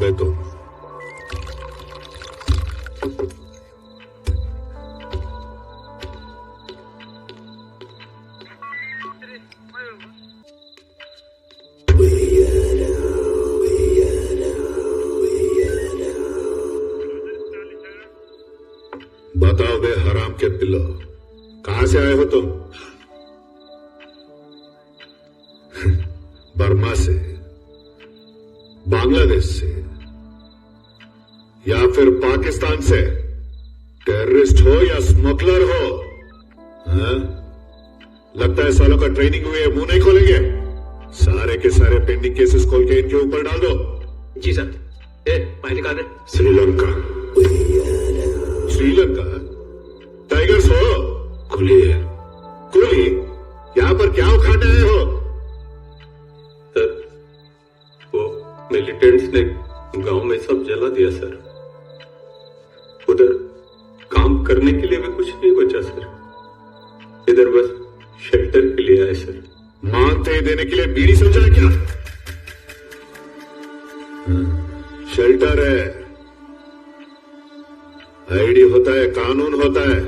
बे तुम? बताओ बे हराम के पिल्लो, कहां से आए हो तुम? बर्मा से, बांग्लादेश से, या फिर पाकिस्तान से? टेररिस्ट हो या स्मगलर हो? हाँ? लगता है सालों का ट्रेनिंग हुई है, मुंह नहीं खोलेंगे? सारे के सारे पेंडिंग केसेस खोल के इनके ऊपर डाल दो। जी सर। बाहर निकाल दे। श्रीलंका। श्रीलंका? टाइगर्स हो? कुली है। कुली? यहां पर क्या उखाड़े आए हो? सर, वो मिलिटेंट्स ने गांव में सब जला दिया सर। उधर काम करने के लिए भी कुछ नहीं बचा सर। इधर बस शेल्टर के लिए आए सर। मानते देने के लिए बीड़ी समझा क्या? शेल्टर है, आईडी होता है, कानून होता है।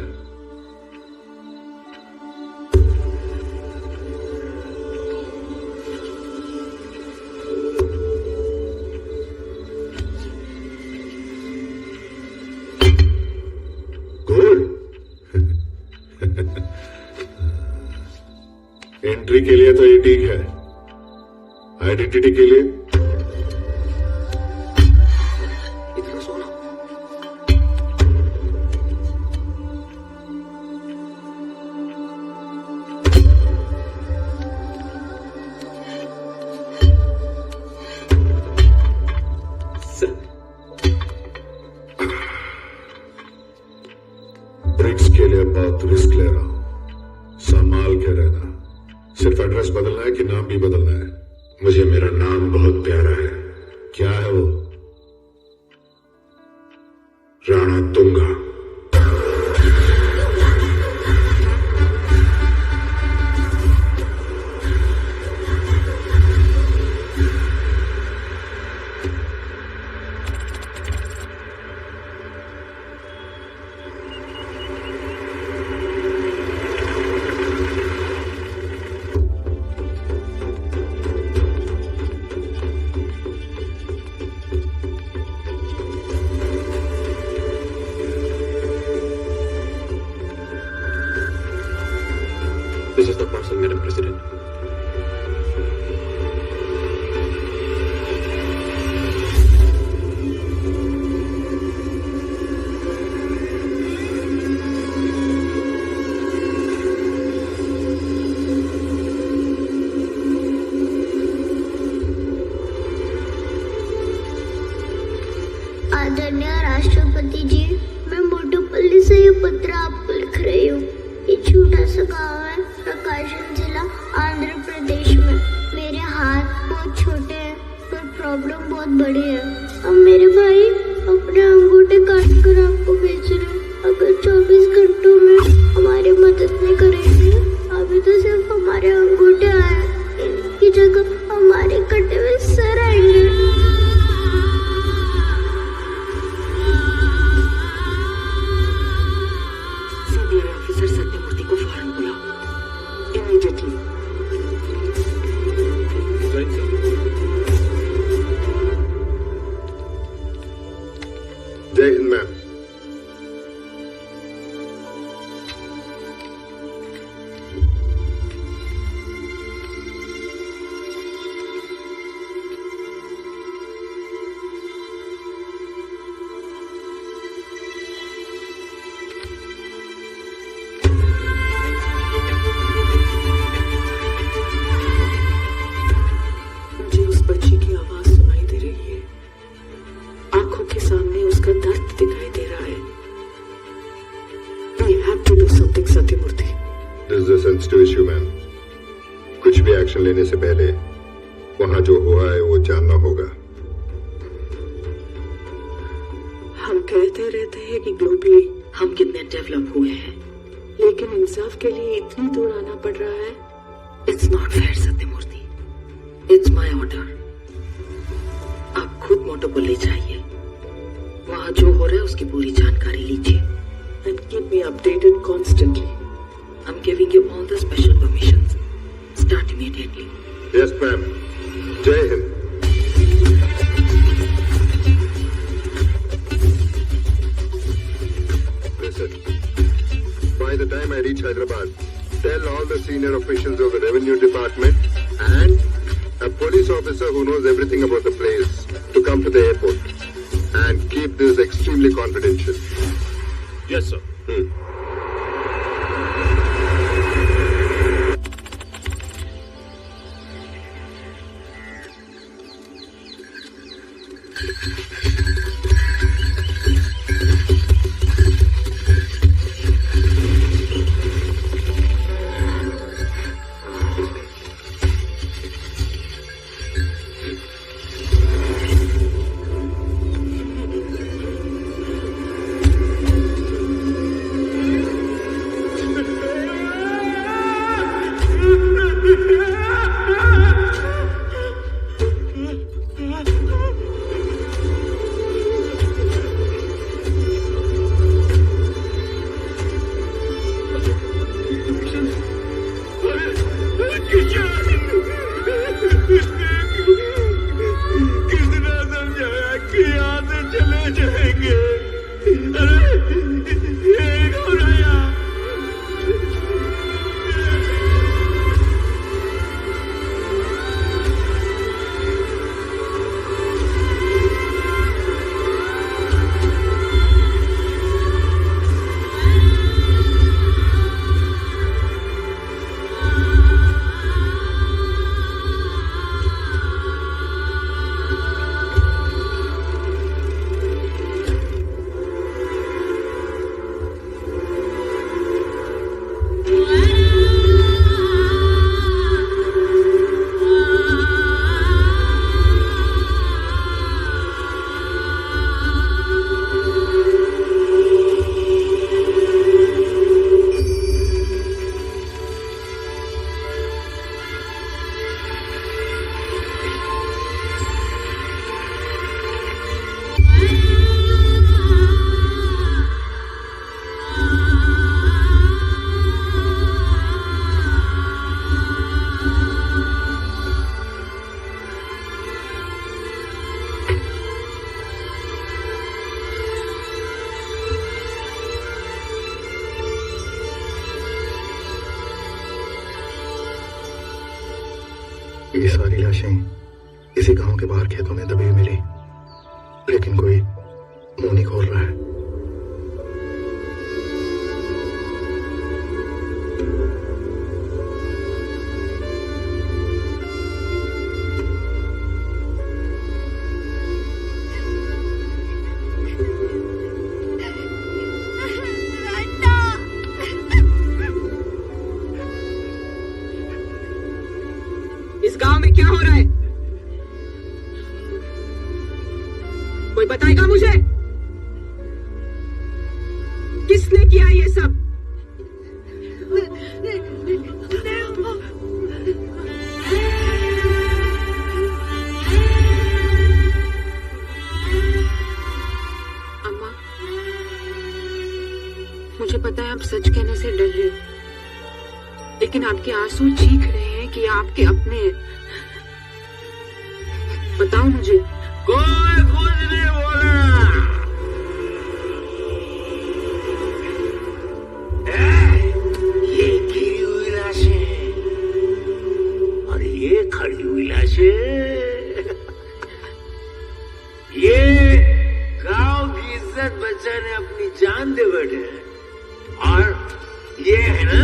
गुड। एंट्री के लिए तो ये ठीक है, आइडेंटिटी के लिए ड्रिंक्स के लिए बहुत रिस्क ले रहा हूं, संभाल के रहना। सिर्फ एड्रेस बदलना है कि नाम भी बदलना है? मुझे मेरा नाम बहुत प्यारा है। क्या है वो? Rana Tunga. This is the parcel, Madam President. आदरणीय राष्ट्रपति जी, मैं मोटूपल्ली से ये पत्र आपको लिख रही हूँ। ये छोटा सा गाँव है, प्रकाशम जिला, आंध्र प्रदेश में। मेरे हाथ बहुत छोटे हैं पर प्रॉब्लम बहुत बड़ी है। अब मेरे भाई अपने अंगूठे काट कर आपको भेज रहे हैं। अगर 24 घंटों में हमारी मदद नहीं करेंगे, अभी तो सिर्फ हमारे अंगूठे आए, इनकी जगह हमारे कटे हुए सर आएंगे। ऑफिसर सत्यमूर्ति को फौरन बुलाओ, इमीडिएटली। जय हिंद मैम। मुझे उस बच्ची की आवाज सुनाई दे रही है, आंखों के सामने उसका दर्द दिखाई दे रहा है। We have to do something, Sathyamurthy. This is a sensitive issue, ma'am. कुछ भी एक्शन लेने से पहले वहां जो हुआ है वो जानना होगा। हम कहते रहते हैं कि ग्लोबली हम कितने डेवलप हुए हैं, लेकिन इंसाफ के लिए इतनी दूर आना पड़ रहा है। It's not fair Sathyamurthy. It's my order. आप खुद मोटो को ले जाइए, वहां जो हो रहा है उसकी पूरी जानकारी लीजिए and keep me updated constantly. I'm giving you all the special permissions. Start immediately. Yes, ma'am. Jai Hind. Listen, by the time I reach Hyderabad, tell all the senior officials of the revenue department and a police officer who knows everything about the place to come to the airport and keep this extremely confidential. Yes sir. कितना समझाया कि यहाँ से चले जाएंगे. अरे ये हो रहा. ये सारी लाशें इसी गांव के बाहर खेतों में दबी हुई मिली, लेकिन कोई मुंह नहीं खोल रहा है. इस गांव में क्या हो रहा है? कोई बताएगा मुझे? किसने किया ये सब? अम्मा, मुझे पता है आप सच कहने से डर रहे हो, लेकिन आपके आंसू चीख रहे हैं कि आपके अपने हैं. बताओ मुझे. कोई कुछ नहीं बोला. ये गिरी हुई लाशें और ये खड़ी हुई लाशें, ये गांव की इज्जत बचाने अपनी जान दे बैठे हैं. और ये है ना,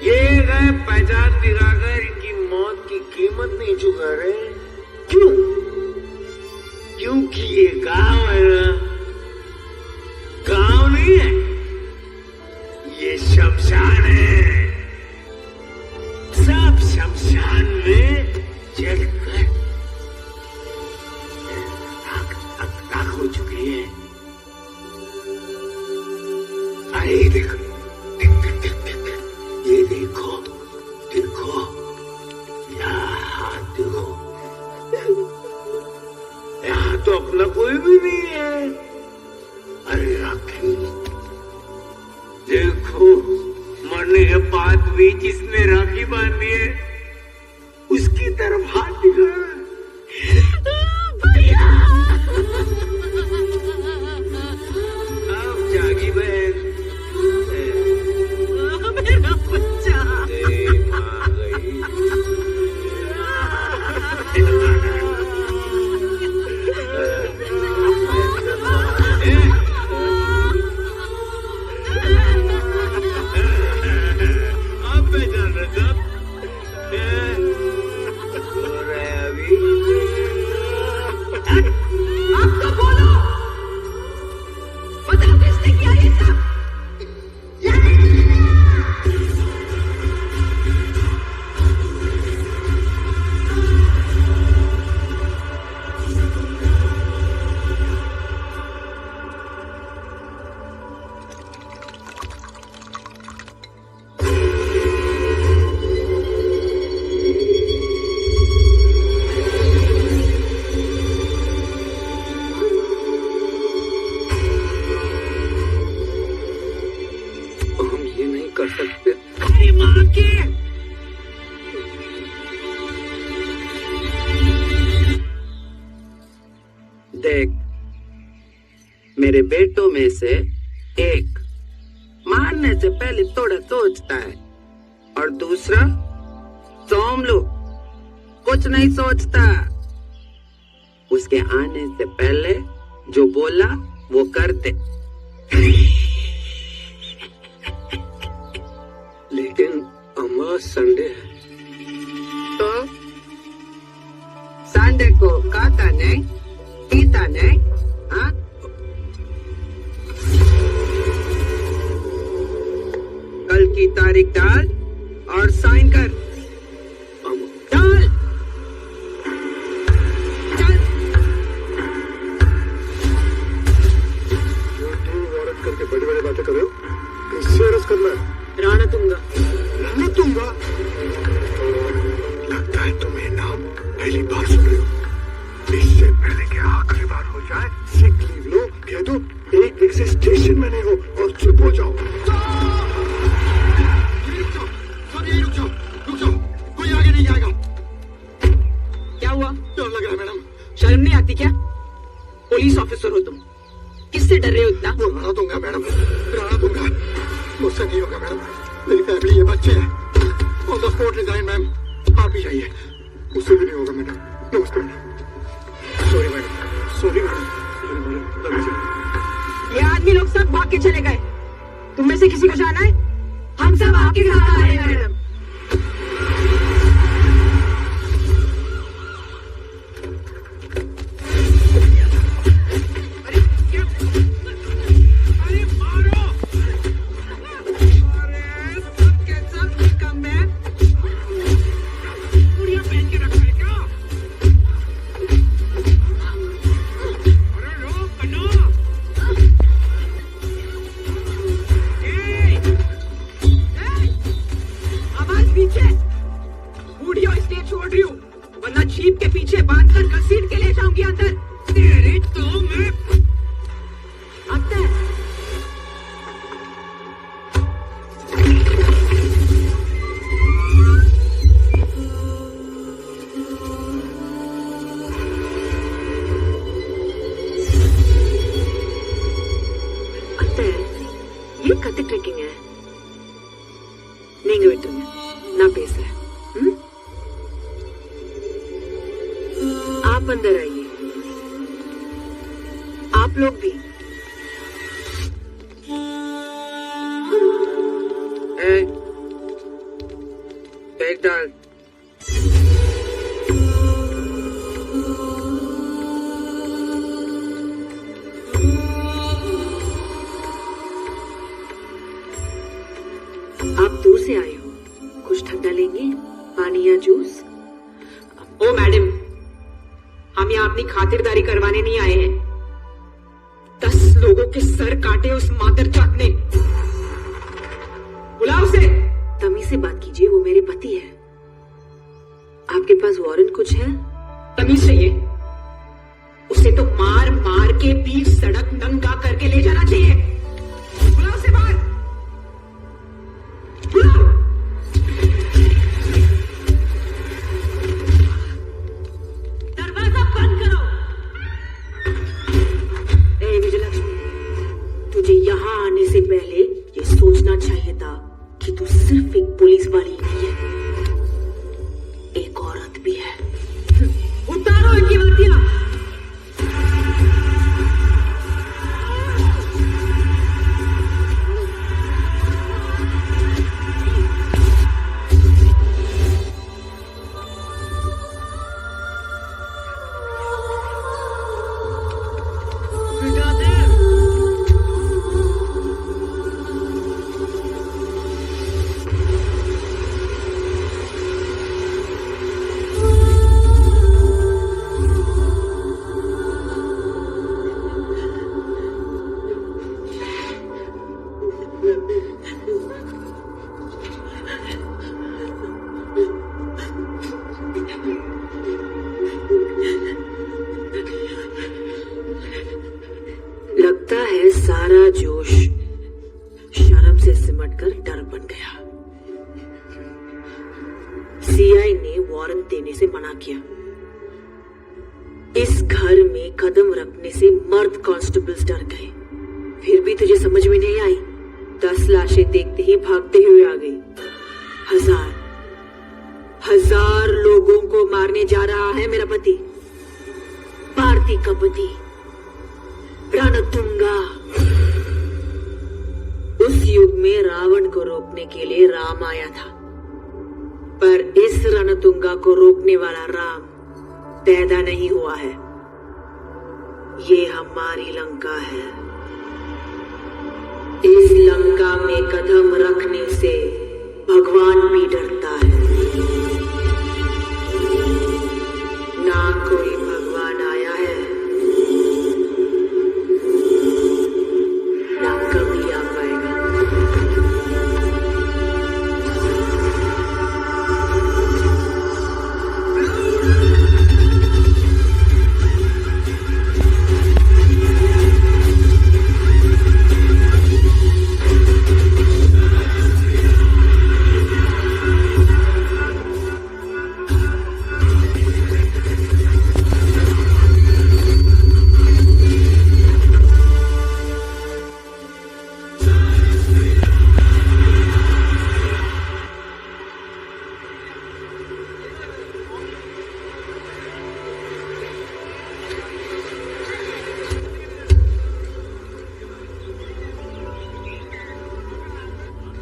ये गए पहचान दिखाकर इनकी मौत की कीमत नहीं चुका रहे. क्यों? क्योंकि ये गांव है ना, गांव नहीं है, ये शमशान है. सब शमशान में जलकर राख हो चुके हैं. अरे देखो, ये देखो, देखो, यहाँ हाथ देखो. कोई भी नहीं है। अरे राखी, देखो मरने के बाद भी जिसने राखी बांधी है उसकी तरफ हाथ दिखा। भैया अब जागी बहन। मेरा बच्चा। माँ गई। अब मैं जान रहा था हो रहा है अभी। अब तो बोलो, बताओ किसने किया ये सब? हम ये नहीं कर सकते। अरे माँ के देख, मेरे बेटों में से एक मारने से पहले थोड़ा सोचता है और दूसरा सोमलू कुछ नहीं सोचता। उसके आने से पहले जो बोला वो करते। लेकिन अम्मा संडे है। तो संडे को खाता नहीं, पीता नहीं, हाँ? कल की तारीख डाल और साइन कर। डाल। डाल। वारंट करके बड़ी बड़ी बातें कर रहे हो। किससे अरेस्ट करना है? राणा दूंगा। मैं दूंगा। लगता है तुम ये नाम पहली बार सुन रहे हो। इससे पहले कि आखिरी बार हो जाए, सिक लीव लो, कह दो 1 वीक से स्टेशन में नहीं हो और चुप हो जाओ। रुक जाओ, कोई आगे नहीं जाएगा। क्या हुआ? डर लग रहा है मैडम। शर्म नहीं आती क्या? पुलिस ऑफिसर हो तुम, किससे डर रहे हो इतना? वो राणा दूंगा मैडम, राणा दूंगा। मुझसे नहीं होगा मैडम, मेरी फैमिली ये बच्चे हैं। On the spot resign ma'am, आप ही जाइए। मुझसे भी नहीं होगा मैडम। नमस्ते madam. Sorry madam, sorry madam. ये आदमी लोग सब भाग के चले गए। तुम में से किसी को जाना है? हम सब आपके साथ आ रहे हैं मैडम। अरे मारो! अरे सबके सब निकम्मे। पूरिया पहन के रखा है क्या? अरे रो कन्नो। आवाज पीछे। बूढ़ियो इसलिए छोड़ रही हूँ, वरना जीप के पीछे बांधकर घसीट के ले जाऊंगी अंदर। तेरी तो मैं आता है। அத்தை, ஏன் கத்திட்டு இருக்கீங்க? நீங்க விட்டுருங்க, நான் பேசுறேன். ம்? आप अंदर आइए, आप लोग भी। बैग डाल। आप दूर से आए हो, कुछ ठंडा लेंगे? पानी या जूस? ओ मैडम, हम यहाँ अपनी खातिरदारी करवाने नहीं आए हैं। 10 लोगों के सर काटे उस मादरजात ने। बुलाओ उसे। तमीज से बात कीजिए, वो मेरे पति है। आपके पास वारंट कुछ है? तमीज चाहिए। उसे तो मार मार के बीच सड़क नंगा करके ले जाना चाहिए। बुलाओ से बाहर, बुलाओ। दरवाजा बंद करो। ए विजयलक्ष्मी, तुझे यहाँ आने से पहले ये सोचना चाहिए था कि तू सिर्फ एक पुलिस वाली नहीं है, एक औरत भी है। उतारो इनकी वर्दियां। लगता है सारा जोश शर्म से सिमटकर डर बन गया। सीआई ने वारंट देने से मना किया। इस घर में कदम रखने से मर्द कांस्टेबल्स डर गए। फिर भी तुझे समझ में नहीं आई? 10 लाशें देखते ही भागते हुए आ गई। हजार लोगों को मारने जा रहा है मेरा पति, भारती का पति रणतुंगा। उस युग में रावण को रोकने के लिए राम आया था, पर इस रणतुंगा को रोकने वाला राम पैदा नहीं हुआ है। ये हमारी लंका है। इस लंका में कदम रखने से भगवान भी डरता है। ना कोई भगवान आया है, ना कभी आ पाएगा।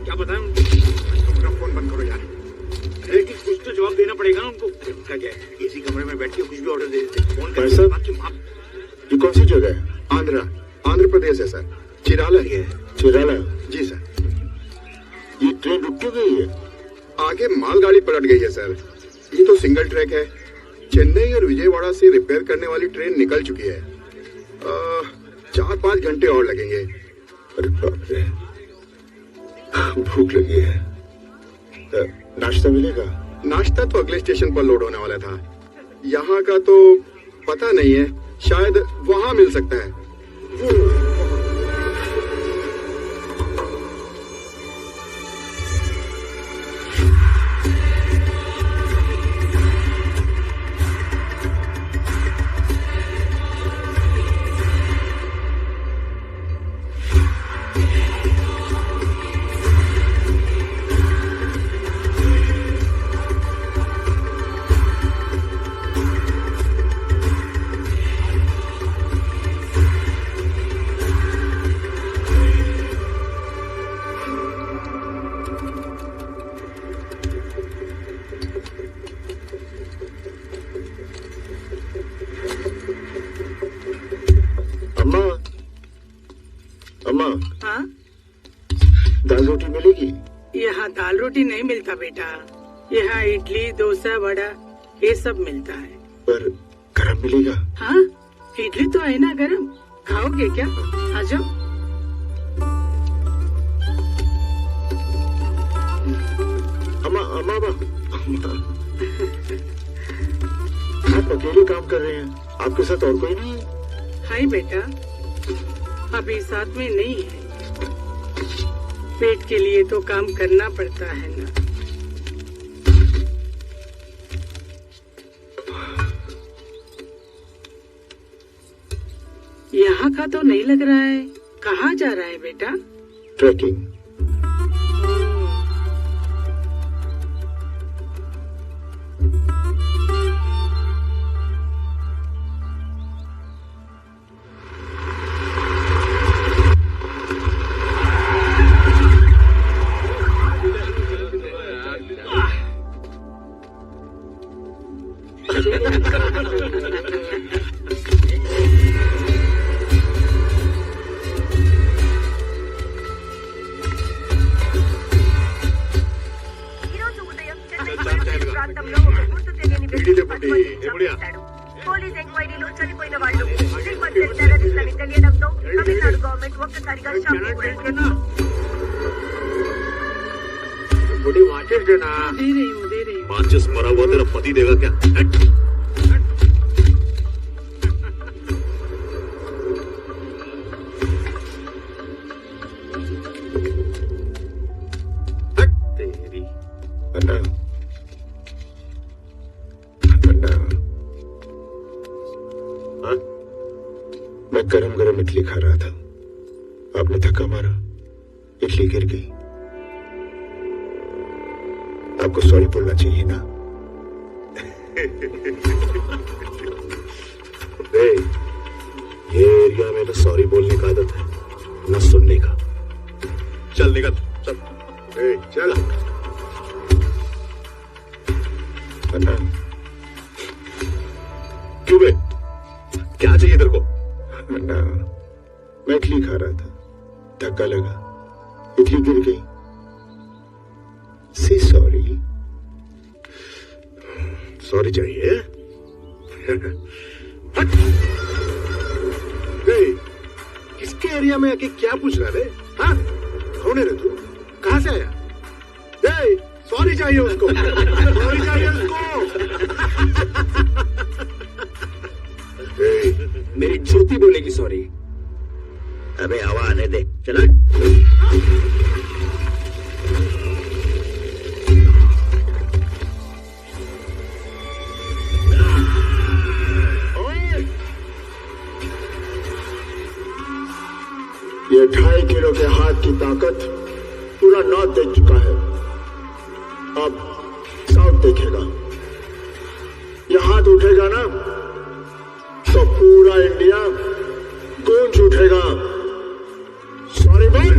क्या बताएं मेरा फोन बंद करो यार। लेकिन कुछ तो जवाब देना पड़ेगा ना उनको। उनका क्या है, इसी कमरे में बैठ के कुछ भी ऑर्डर दे देते। फोन भाई साहब, ये कौन सी जगह है? आंध्र प्रदेश है सर। चिराला ही है। चिराला? जी सर। ये ट्रेन रुक क्यों गई है? आगे मालगाड़ी पलट गई है सर। ये तो सिंगल ट्रैक है। चेन्नई और विजयवाड़ा से रिपेयर करने वाली ट्रेन निकल चुकी है। 4-5 घंटे और लगेंगे। अरे बाप रे, भूख लगी है। नाश्ता मिलेगा? नाश्ता तो अगले स्टेशन पर लोड होने वाला था। यहाँ का तो पता नहीं है, शायद वहाँ मिल सकता है। अम्मा, हाँ? दाल रोटी मिलेगी? यहाँ दाल रोटी नहीं मिलता बेटा। यहाँ इडली, डोसा, वड़ा ये सब मिलता है। पर गरम मिलेगा? हाँ, इडली तो है ना गरम। खाओगे क्या? आ जाओ। अम्मा, अम्मा, अम्मा, आप अकेले काम कर रहे हैं? आपके साथ और कोई नहीं है? खाए बेटा, अभी साथ में नहीं है। पेट के लिए तो काम करना पड़ता है ना। यहाँ का तो नहीं लग रहा है। कहाँ जा रहा है बेटा? ट्रैकिंग। పోలీస్ ఎంక్వైరీలో చనిపోయిన వాళ్ళు టెర్రరిస్టులని తెలియడంతో తమిళనాడు గవర్నమెంట్ ఒక్కసారిగా షాక్ గురైంది. बड़ी वाचेस देना। दे रही हूँ। माचिस मरा हुआ तेरा पति देगा क्या? तेरी अन्ना, अन्ना, हाँ? मैं गरम गरम इडली खा रहा था, आपने धक्का मारा, इडली गिर गई। आपको सॉरी बोलना चाहिए ना। ये एरिया में तो सॉरी बोलने का आदत है, न सुनने का। चल निकल, चल। चल। अन्ना, क्यों बे? क्या चाहिए तेरे को? अन्ना, मैं इडली खा रहा था, धक्का लगा, इडली गिर गई। Say sorry. सॉरी चाहिए? किसके एरिया में आके क्या पूछ रहा है? हाँ? कौन है रे तू? कहाँ से आया? सॉरी चाहिए उसको। सॉरी चाहिए उसको। मेरी जूती बोलेगी सॉरी। अबे हवा आने दे, चला। ये 2.5 किलो के हाथ की ताकत पूरा नॉर्थ देख चुका है, अब साउथ देखेगा। ये हाथ उठेगा ना तो पूरा इंडिया गूंज उठेगा। सॉरी बोल।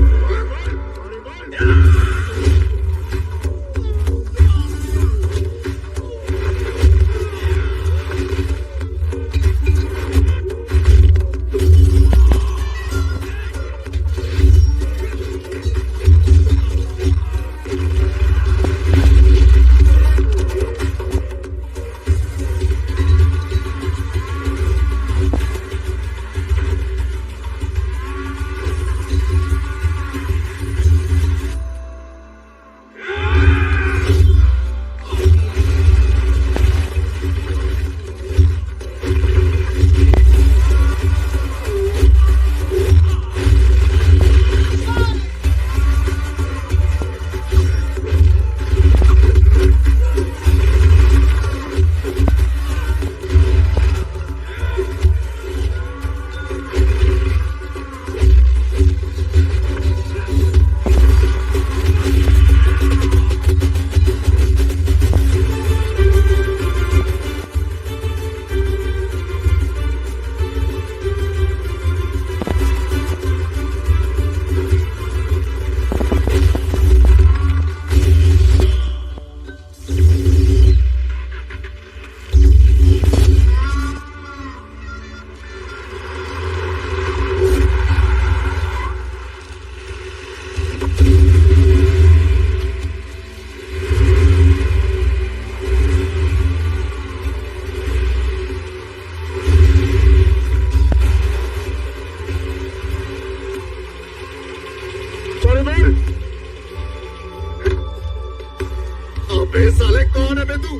अबे साले कौन है बे तू?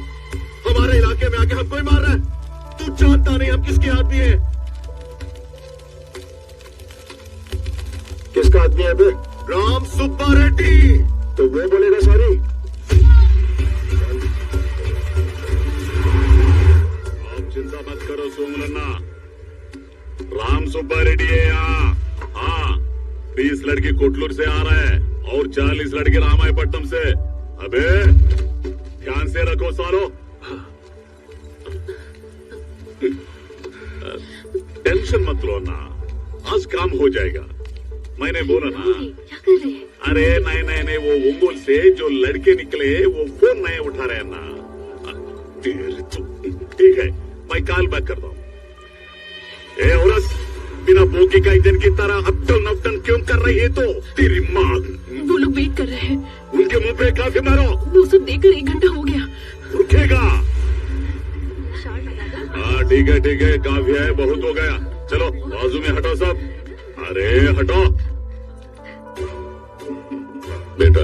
हमारे इलाके में आके हमको ही मार रहा है। तू जानता नहीं हम किसके आदमी हैं। है बे? राम सुब्बा रेड्डी। तो वो बोलेगा सॉरी। आप चिंता मत करो सोमलन्ना, राम सुब्बा रेड्डी है यहाँ। हाँ, 20 लड़के कोटलूर से आ रहा है और 40 लड़के रामायपट्टनम से। अबे ध्यान से रखो सालो। टेंशन मत लो ना, आज काम हो जाएगा। मैंने बोला ना। क्या कर रहे हैं? अरे नहीं, वो ओंगोल से जो लड़के निकले वो फोन नहीं उठा रहे ना। ठीक है, मैं कॉल बैक करता हूँ। ए औरत, बिना बोके का इंजन की तरह अपटन नपटन क्यों कर रही है? तो तेरी माँ। वो लोग वेट कर रहे हैं। उनके मुंह पे काफी मारो। वो सब देखकर 1 घंटा हो गया। रुकेगा? हाँ ठीक है, काफी है, बहुत हो गया। चलो बाजू में हटो सब। अरे हटो बेटा,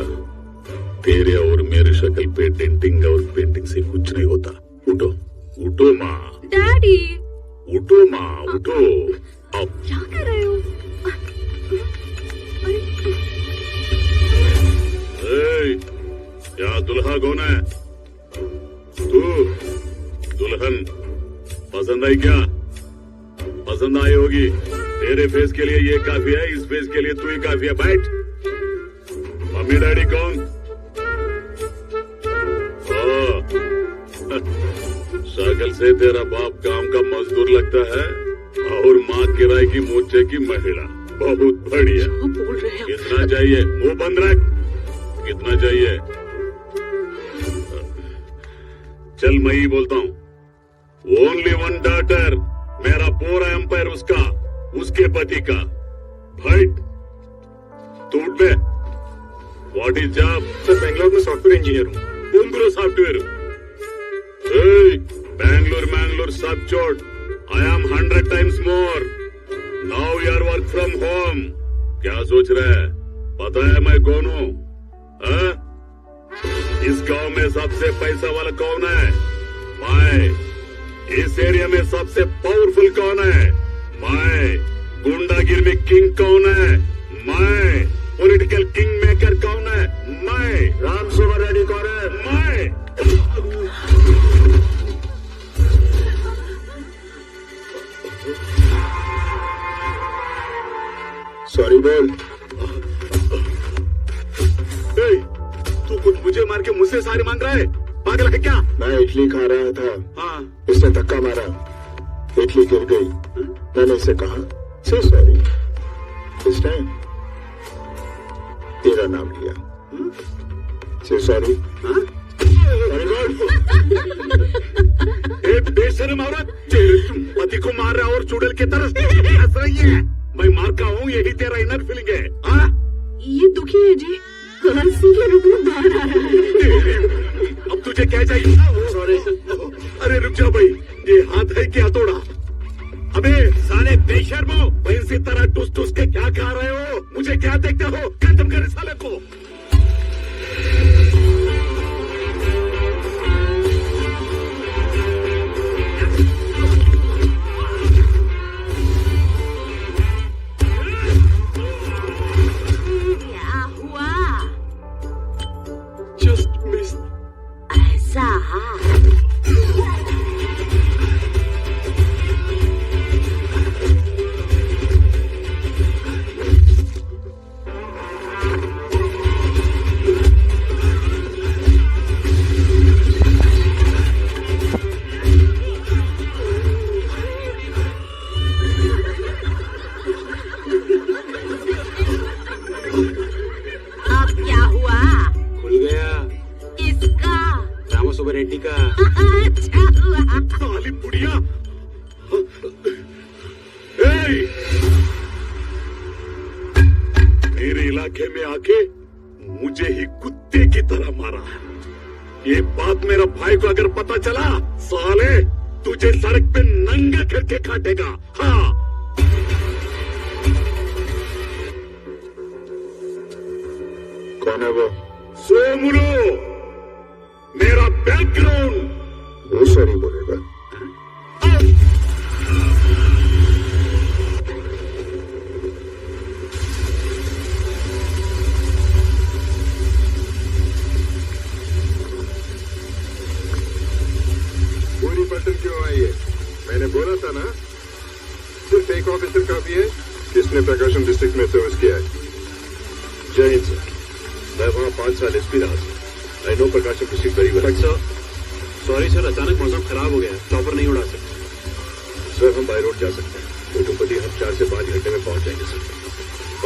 तेरे और मेरे शक्ल पे डेंटिंग और पेंटिंग से कुछ नहीं होता। उठो उठो माँ। डैडी, उठो माँ, उठो। अब क्या कर रहे हो? यहाँ दुल्हा कौन है? तू दुल्हन पसंद आई क्या? पसंद आई होगी। तेरे फेस के लिए ये काफी है, इस फेस के लिए तू ही काफी है। बैठ। मम्मी डैडी कौन? शक्ल से तेरा बाप गांव का मजदूर लगता है और माँ किराए की मोर्चे की महिला। बहुत बढ़िया। बोल रहे हैं। कितना चाहिए? मुंह बंद रख। कितना चाहिए? चल मैं ही बोलता हूँ। ओनली 1 डॉटर, मेरा पूरा एम्पायर उसका, उसके पति का। फाइट तू उठ बे। What is job? Sir Bangalore में सॉफ्टवेयर इंजीनियर हूँ। बूंगरो सॉफ्टवेयर। बैंगलोर सब छोड़। I am 100 times more. Now your work from home. क्या सोच रहे हैं? पता है मैं कौन हूँ? इस गांव में सबसे पैसा वाला कौन है? मैं। इस एरिया में सबसे पावरफुल कौन है? मैं। गुंडागिरी में किंग कौन है? मैं। पॉलिटिकल किंग मेकर कौन है? मैं। राम सुब्बा रेड्डी कौन है? मैं। सॉरी बोल। तू कुछ मुझे मार के मुझसे सारी मांग रहा है? पागल है क्या? मैं इडली खा रहा था। हाँ। इसने धक्का मारा, इडली गिर गई। मैंने इसे कहा से सॉरी। इस टाइम तेरा नाम लिया। से सॉरी। बेशर्म औरत, तेरे पति को मार रहा और चुड़ैल की तरह हंस रही है। मैं मार का हूँ, यही तेरा इनर फीलिंग है। हाँ? ये दुखी है जी, हंसी के रूप में बाहर आ रहा है। अब तुझे क्या चाहिए? सॉरी। अरे रुक जा भाई, ये हाथ है क्या तोड़ा? अबे साले बेशर्मो, भैंसी तरह टूस टूस के क्या खा रहे हो? मुझे क्या देखते हो? खत्म करे साले को। रेड्डी का। साली बुढ़िया। मेरे इलाके में आके मुझे ही कुत्ते की तरह मारा। ये बात मेरा भाई को अगर पता चला, साले तुझे सड़क पे नंगा करके काटेगा। हाँ। कौन है वो? सोमुलो, मेरा बैकग्राउंड। वो सॉरी बोलेगा। बटन क्यों आई है? मैंने बोला था ना, सिर्फ एक ऑफिसर काफी है जिसने प्रकाशन डिस्ट्रिक्ट में सर्विस किया है। जय हिंद सर। मैं वहाँ 5 साल एसपी रहा सर। आई नो प्रकाशन district very well. Sir sorry sir, अचानक मौसम खराब हो गया, चॉपर नहीं उड़ा सकते। सर हम बाय रोड जा सकते हैं, मोटूपल्ली हम 4 से 5 घंटे में पहुंच जाएंगे sir.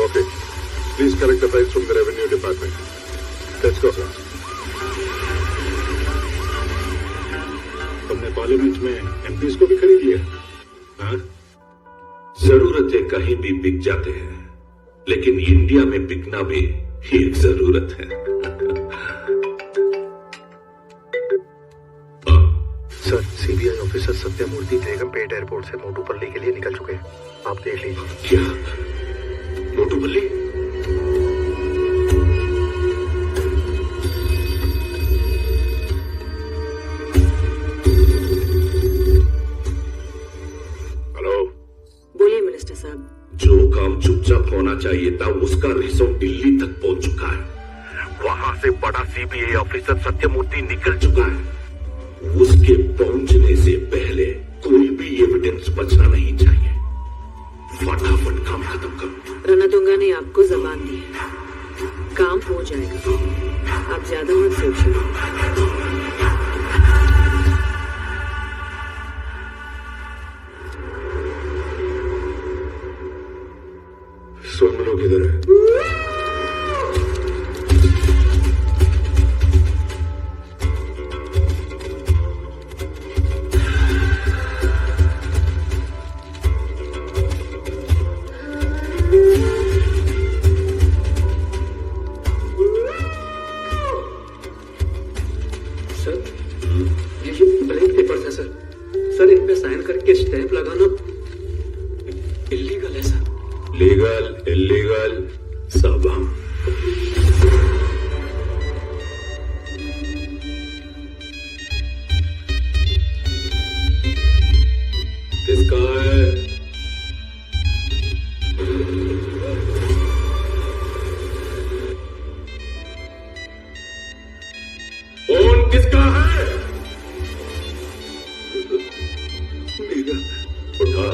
Okay, please collect the files from the revenue department. Let's go sir. हमने पार्लियामेंट में एमपीज को भी खरीद लिया। हाँ? जरूरतें कहीं भी बिक जाते हैं, लेकिन इंडिया में बिकना भी एक जरूरत है। Sir, CBI officer Sathyamurthy Begumpet airport से मोटूपल्ली के लिए निकल चुके हैं, आप देख लीजिए। क्या मोटूपल्ली? हेलो, बोलिए मिनिस्टर साहब। जो काम चुपचाप होना चाहिए था, उसका रिजल्ट दिल्ली तक पहुंच चुका है। वहां से बड़ा सीबीआई ऑफिसर सत्यमूर्ति निकल चुका है। उसके पहुंचने से पहले कोई भी एविडेंस बचना नहीं चाहिए। फटाफट काम खत्म करो। रणतुंगा ने आपको जबान दी है, काम हो जाएगा, आप ज्यादा मत सोचिए। स्वयं लोग इधर है। लीगल इलीगल सब हम। किसका है? फोन किसका है? मेरा। उठा।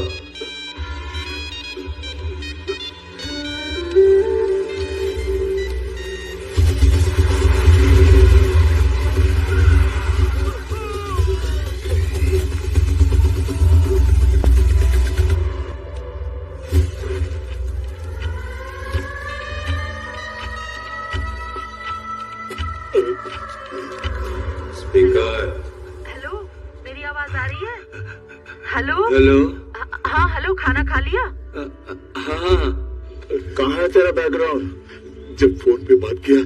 हेलो, मेरी आवाज आ रही है? Hello hello. हाँ हेलो, खाना खा लिया? हाँ। कहाँ है तेरा बैकग्राउंड? जब फोन पे बात किया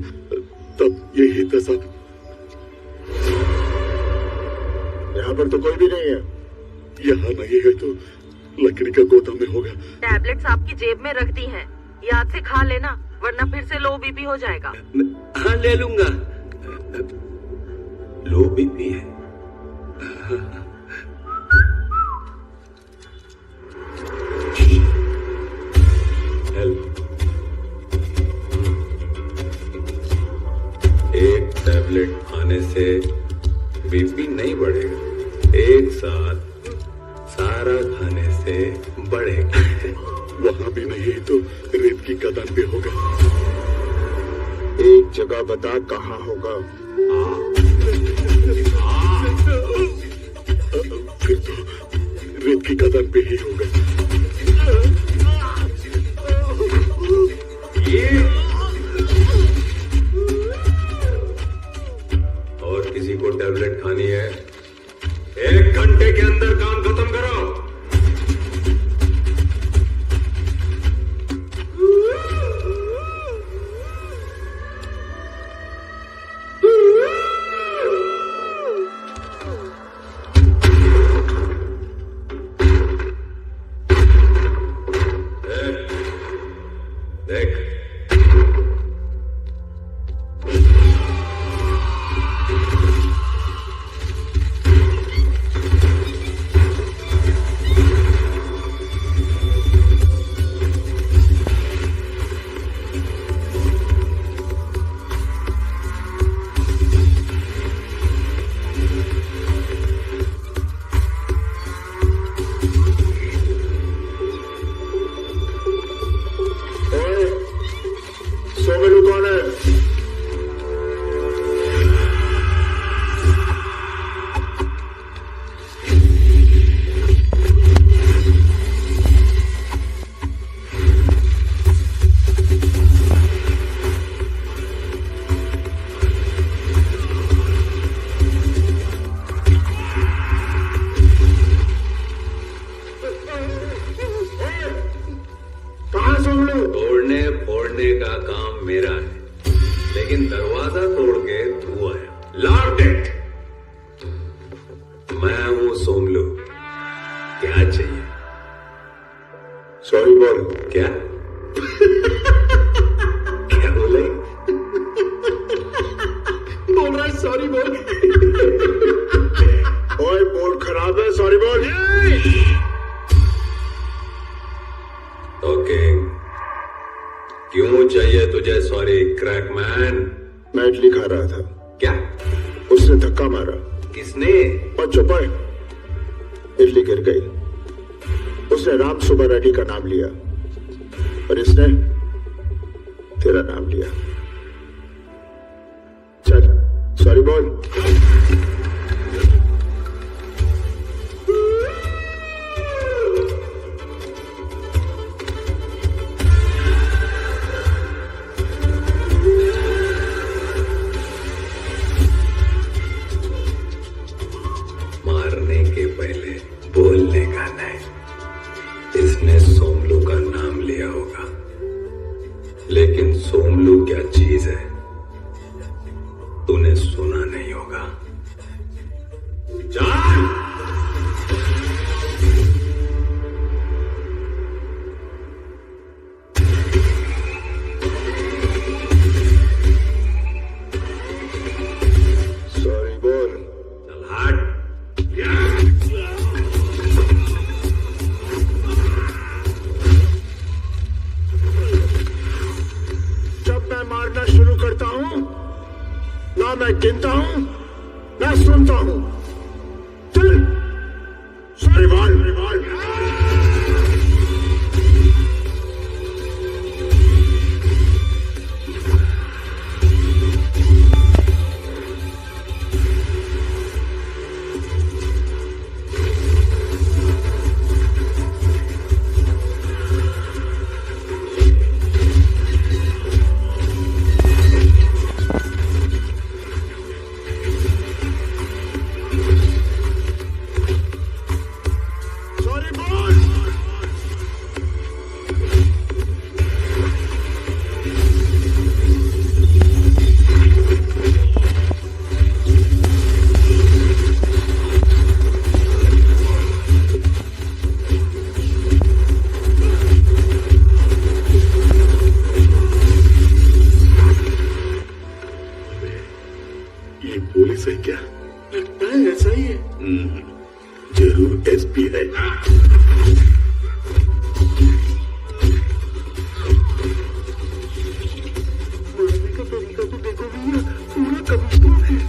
तब यही था सब। यहाँ पर तो कोई भी नहीं है। यहाँ नहीं है तो लकड़ी का गोदाम में होगा। टैबलेट्स आपकी जेब में रख दी हैं, याद से खा लेना, वरना फिर से लो बीपी हो जाएगा। हाँ ले लूंगा। लो बीपी है? एक टैबलेट खाने से बीपी नहीं बढ़ेगा, एक साथ सारा खाने से बढ़ेगा। वहाँ भी नहीं तो रेत की कदम पे होगा। एक जगह बता कहाँ होगा। फिर तो रेत की कदम पे ही होगा। और किसी को टैबलेट खानी है? 1 घंटे के अंदर काम खत्म करो। देख, मैं हूं सोमलू, क्या चाहिए? सॉरी बोल। क्या क्या बोले? बोल रहा है सॉरी बोल। ओए मूड खराब है, सॉरी बोल। ओके, क्यों चाहिए तुझे सॉरी क्रैकमैन? मैं इडली खा रहा था। क्या? उसने धक्का मारा। किसने? और चुप है, इडली गिर गई। उसने राम सुब्बा रेड्डी का नाम लिया और इसने तेरा नाम लिया। चल सॉरी बोल। मारने के पहले बोलने का नहीं। इसने सोमलू का नाम लिया होगा, लेकिन सोमलू क्या चीज है तूने सुना नहीं होगा। जा! सॉरी बोल। चल हट। जब मैं मारना शुरू करता हूं, ना मैं गिनता हूं ना सुनता हूं। चल सॉरी बोल। ये पुलिस है क्या? लगता है ऐसा ही है। जरूर एसपी है। मारने का तरीका तो देखो भैया, पूरा कमिश्नर है।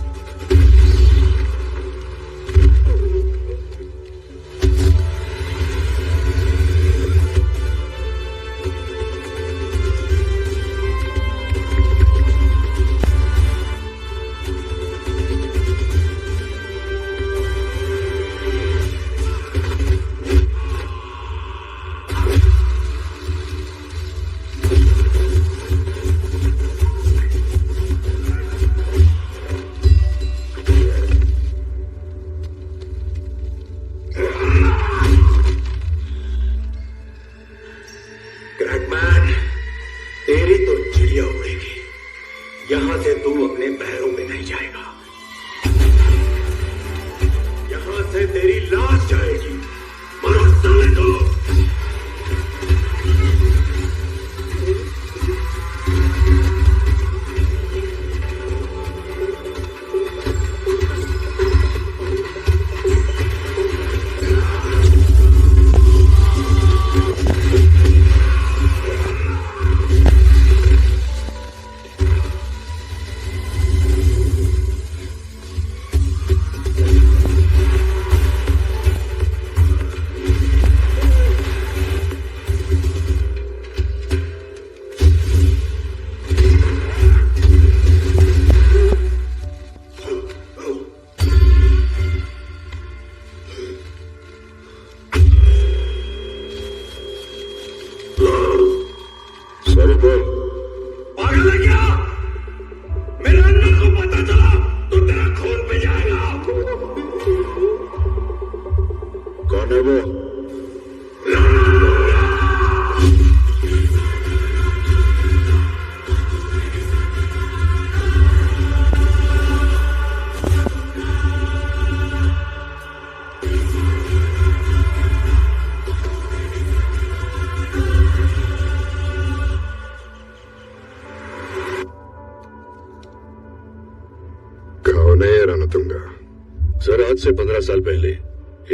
से 15 साल पहले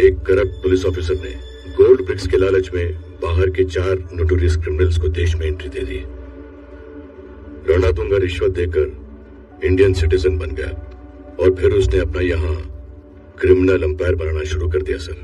एक करप्ट पुलिस ऑफिसर ने गोल्ड ब्रिक्स के लालच में बाहर के 4 नोटोरियस क्रिमिनल्स को देश में एंट्री दे दी। रणा तुंगा रिश्वत देकर इंडियन सिटीजन बन गया और फिर उसने अपना यहां क्रिमिनल अंपायर बनाना शुरू कर दिया सर।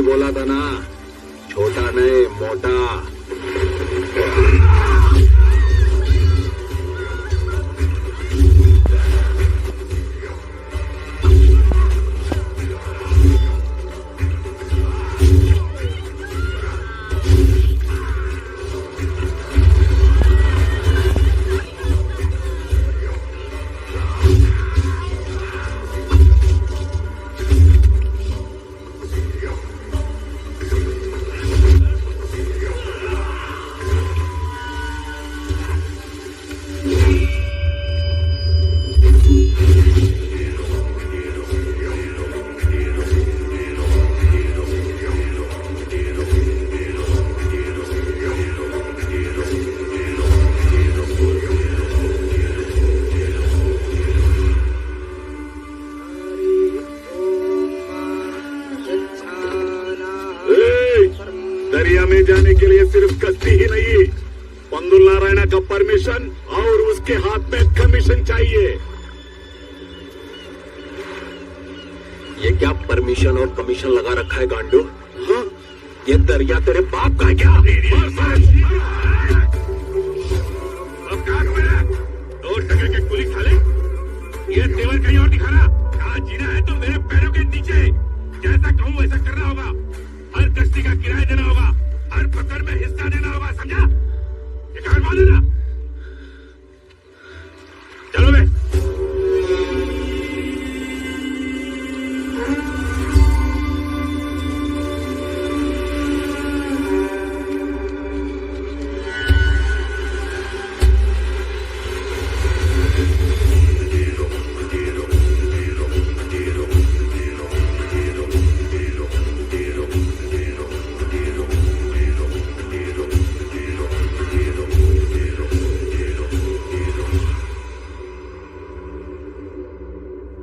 बोला था ना, छोटा नहीं मोटा। दरिया में जाने के लिए सिर्फ कश्ती ही नहीं, पंदुल नारायणा का परमिशन और उसके हाथ में कमीशन चाहिए। ये क्या परमिशन और कमीशन लगा रखा है गांडू? हाँ? ये दरिया तेरे बाप का है क्या? अब कहा तुम्हें 2 टके के कुली साले, ये तेवर कहीं और दिखाना। कहाँ जीना है तो मेरे पैरों के नीचे, जैसा कहूँ वैसा करना होगा। हर कश्ती का किराया देना होगा, हर पकड़ में हिस्सा देना होगा, समझा? ये कहां मान लेना। चलो बे।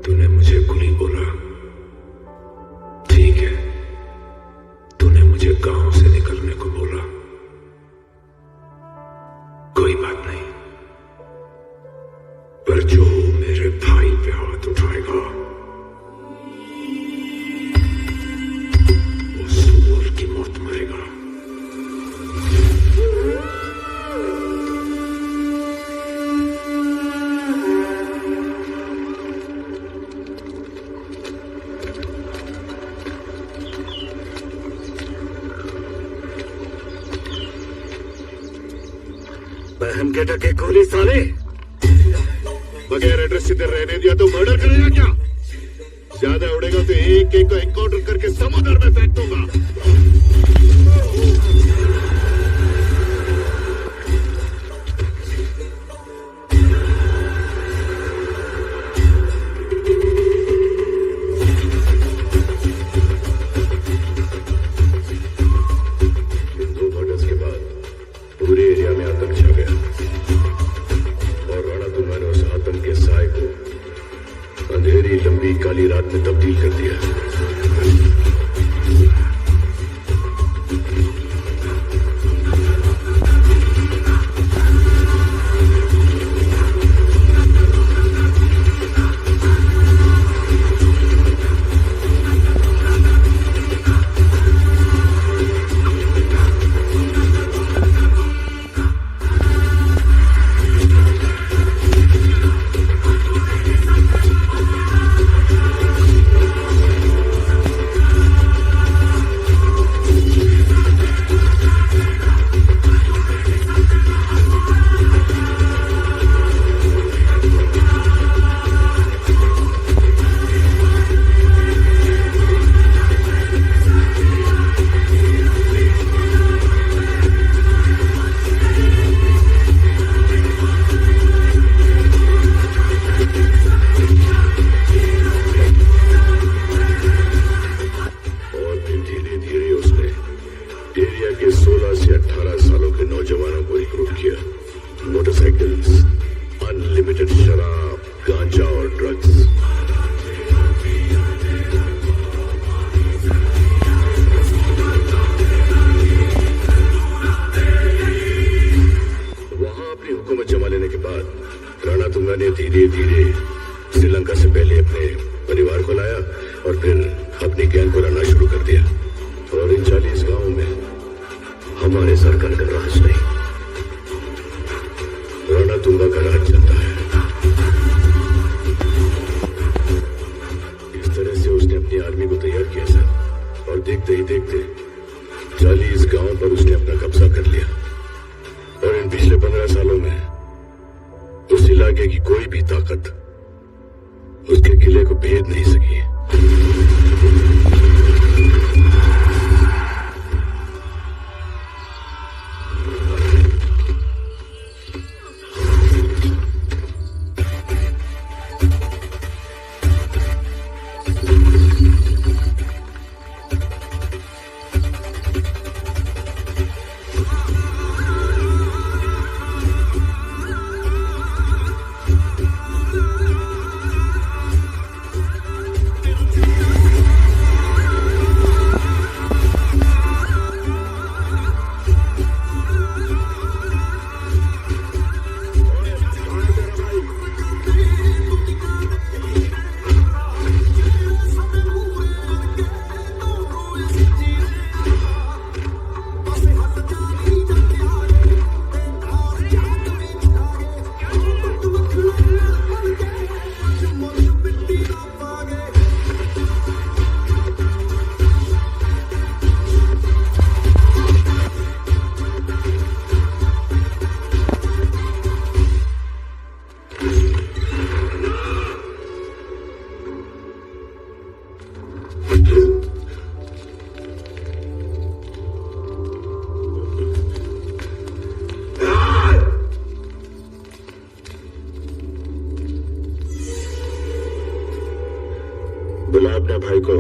तूने मुझे कुली बोला, ठीक है। तूने मुझे गांव से निकलने को बोला, कोई बात नहीं। पर जो मेरे भाई पे हाथ उठाएगा वो सूअर की मौत मरेगा। बहन के टके गोली साले, बगैर एड्रेस सीधे रहने दिया तो मर्डर करेगा क्या? ज्यादा उड़ेगा तो एक एक को एनकाउंटर करके समुद्र में फेंक दूंगा। हिंदू मर्डर्स के बाद पूरे एरिया में आतंक छा गया और राणा तुंगा ने उस आतंक के साए को अंधेरी लंबी काली रात में तब्दील कर दिया। 16 से 18 सालों के नौजवानों को रिक्रूट किया। मोटरसाइकिल्स, अनलिमिटेड शराब, गांजा और ड्रग्स। वहां अपनी हुकूमत जमा लेने के बाद रणतुंगा ने धीरे धीरे श्रीलंका से पहले अपने परिवार को लाया और फिर अपनी गैंग को लाना शुरू कर दिया। और इन 40 गांवों में हमारे सरकार का राज नहीं, रणतुंगा का राज चलता है। इस तरह से उसने अपनी आर्मी को तैयार किया सर, और देखते ही देखते 40 गांवों पर उसने अपना कब्जा कर लिया। और इन पिछले 15 सालों में उस इलाके की कोई भी ताकत उसके किले को भेद नहीं सकी। बुला अपने भाई को।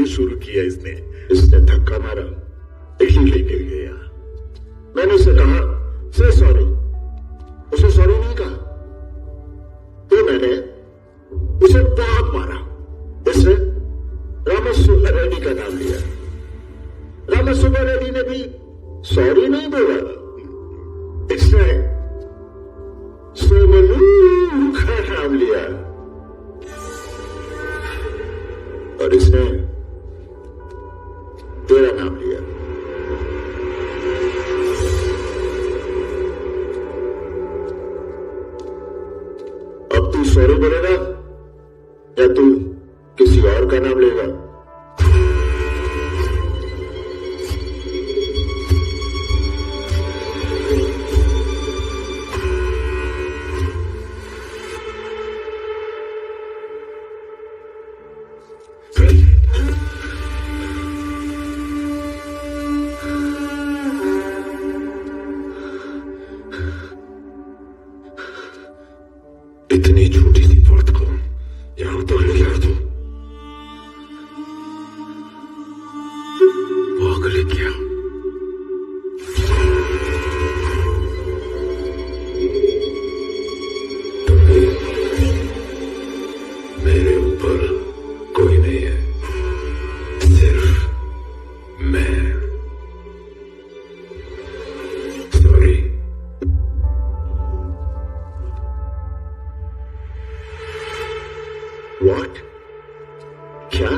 शुरू किया इसने धक्का मारा, इडली लेके गया। मैंने उसे कहा से सॉरी, उसे सॉरी नहीं कहा, तो मैंने उसे बहुत मारा। इससे रामस्वामी रेड्डी का नाम लिया। रामस्वामी रेड्डी ने भी सॉरी नहीं बोला, इसने सोमलू का नाम लिया और इसने तेरा नाम लिया। अब तू सॉरी बोलेगा या तू किसी और का नाम लेगा? मेरे ऊपर कोई नहीं है, सिर्फ मैं। सॉरी। व्हाट? क्या?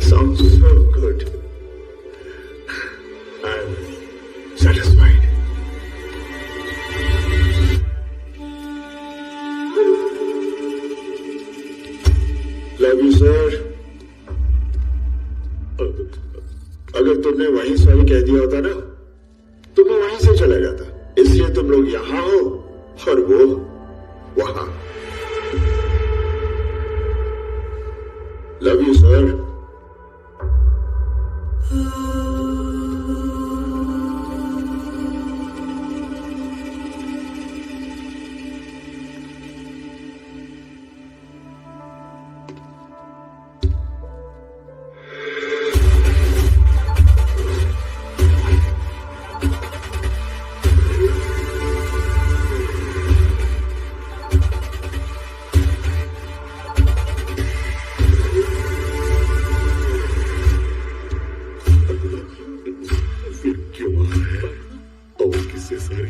Sounds so good. I'm satisfied. Love you, sir. अगर तुमने वहीं सॉरी कह दिया होता ना, तो मैं वहीं से चला जाता। इसलिए तुम लोग यहां हो और वो वहां। Love you sir.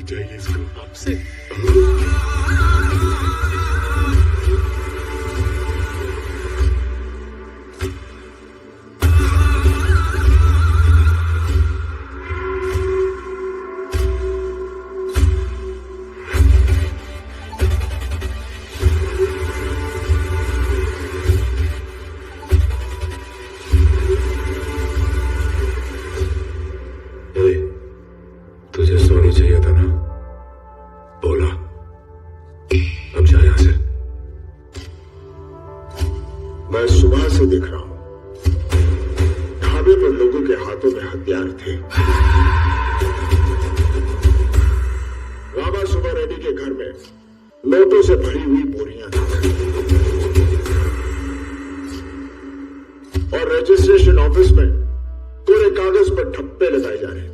चाहिए इसको आपसे। तुझे सॉरी चाहिए था ना, बोला। अब जा यहां से। मैं सुबह से देख रहा हूं, ढाबे पर लोगों के हाथों में हथियार थे। रामा सुबह रेड्डी के घर में नोटों से भरी हुई बोरियां थी और रजिस्ट्रेशन ऑफिस में पूरे कागज पर ठप्पे लगाए जा रहे थे।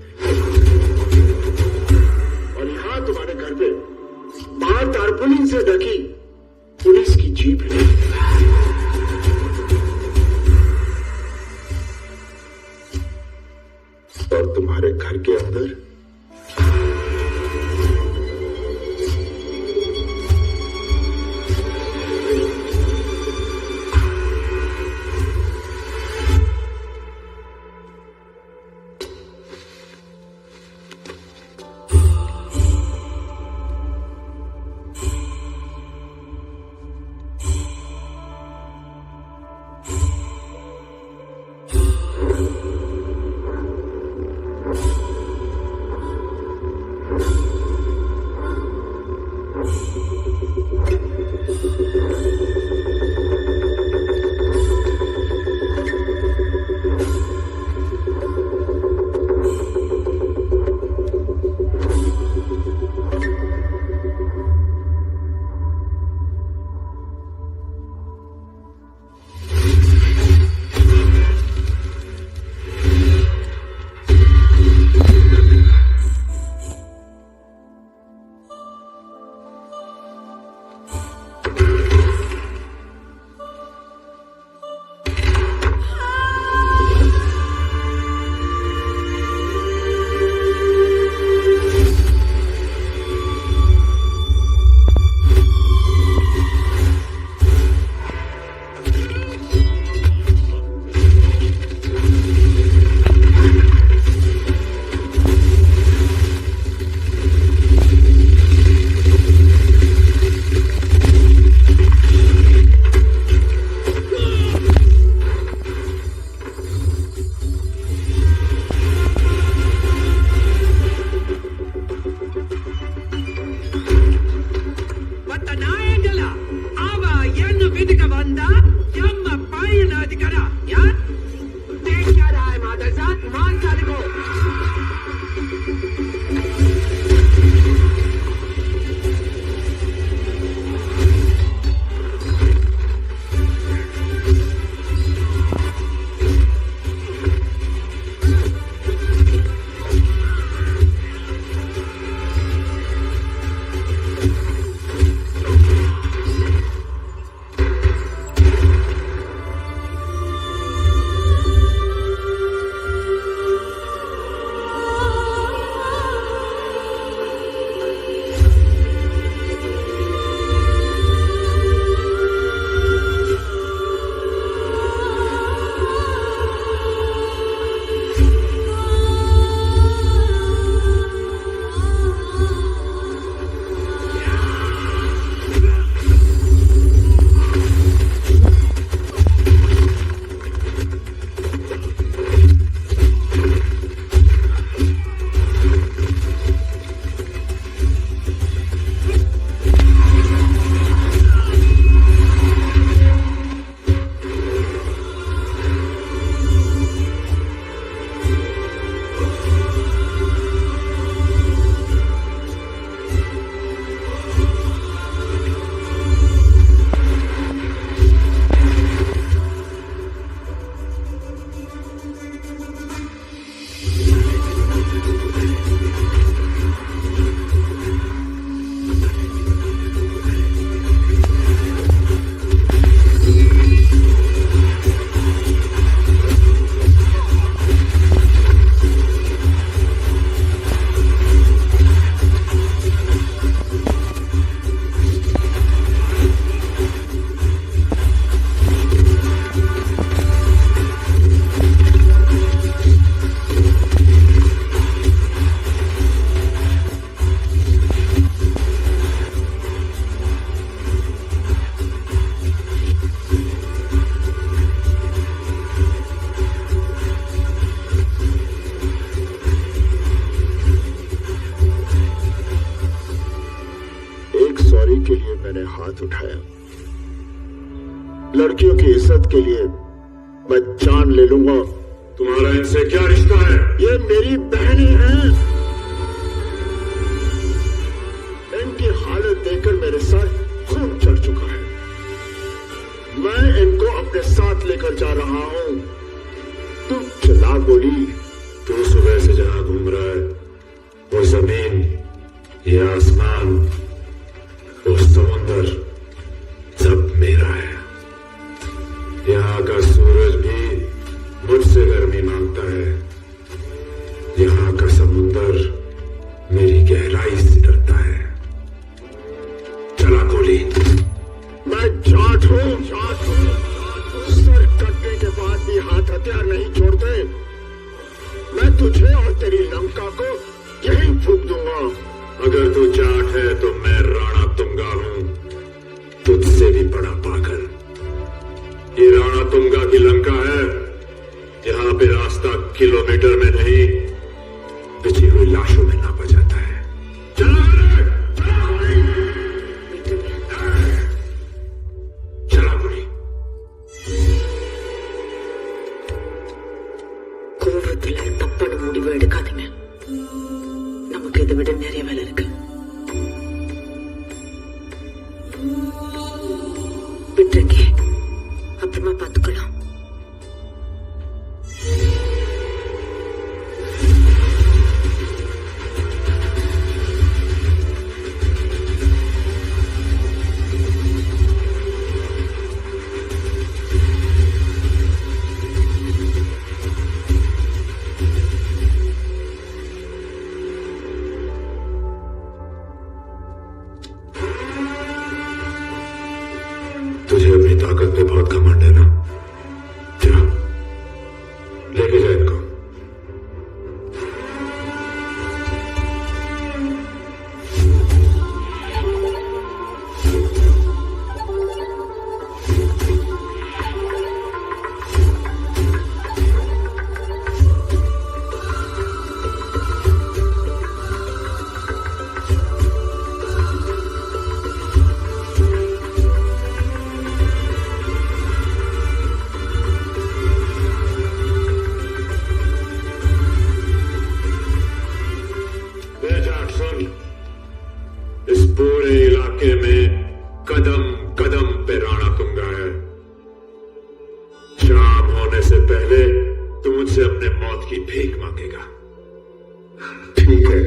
और यहां तुम्हारे घर पे बाहर तारपुलिन से ढकी पुलिस की जीप है। और तुम्हारे घर के अंदर है। लड़कियों की इज्जत के लिए मैं जान ले लूंगा। तुम्हारा इनसे क्या रिश्ता है? ये मेरी बहनें हैं। इनकी हालत देखकर मेरे साथ खून चढ़ चुका है। मैं इनको अपने साथ लेकर जा रहा हूं। तू चला गोली। तू सुबह से जहां घूम रहा है, वो जमीन, ये आसमान, वो समुंदर सब मेरा है। यहाँ का सूरज भी मुझसे गर्मी मांगता है। यहाँ का समुंदर मेरी गहराई से डरता है। चला गोली। मैं जाट हूं, जाट हूं। सर कटने के बाद भी हाथ हथियार नहीं छोड़ते। मैं तुझे और तेरी लंका को यहीं फूंक दूंगा। अगर तू जाट है तो मैं राणा तुंगा हूं, तुझसे भी बड़ा पागल। ये राणा तुंगा की लंका है। यहाँ पे रास्ता किलोमीटर में नहीं, बिछी हुई लाशों में नापा जाता है। चला गोली। கோவத்துல தப்பான முடிவு எடுக்காதீங்க. நமக்கு இதை விட நிறைய வேலை இருக்கு. விட்டுருக்கே, அப்புறமா பார்த்துக்கலாம். तुझे अपनी ताकत पे बहुत घमंड है ना? जा, लेके जा इनको। इस पूरे इलाके में कदम कदम पे राणा तुंगा है। शाम होने से पहले तू मुझसे अपने मौत की भीख मांगेगा। ठीक है।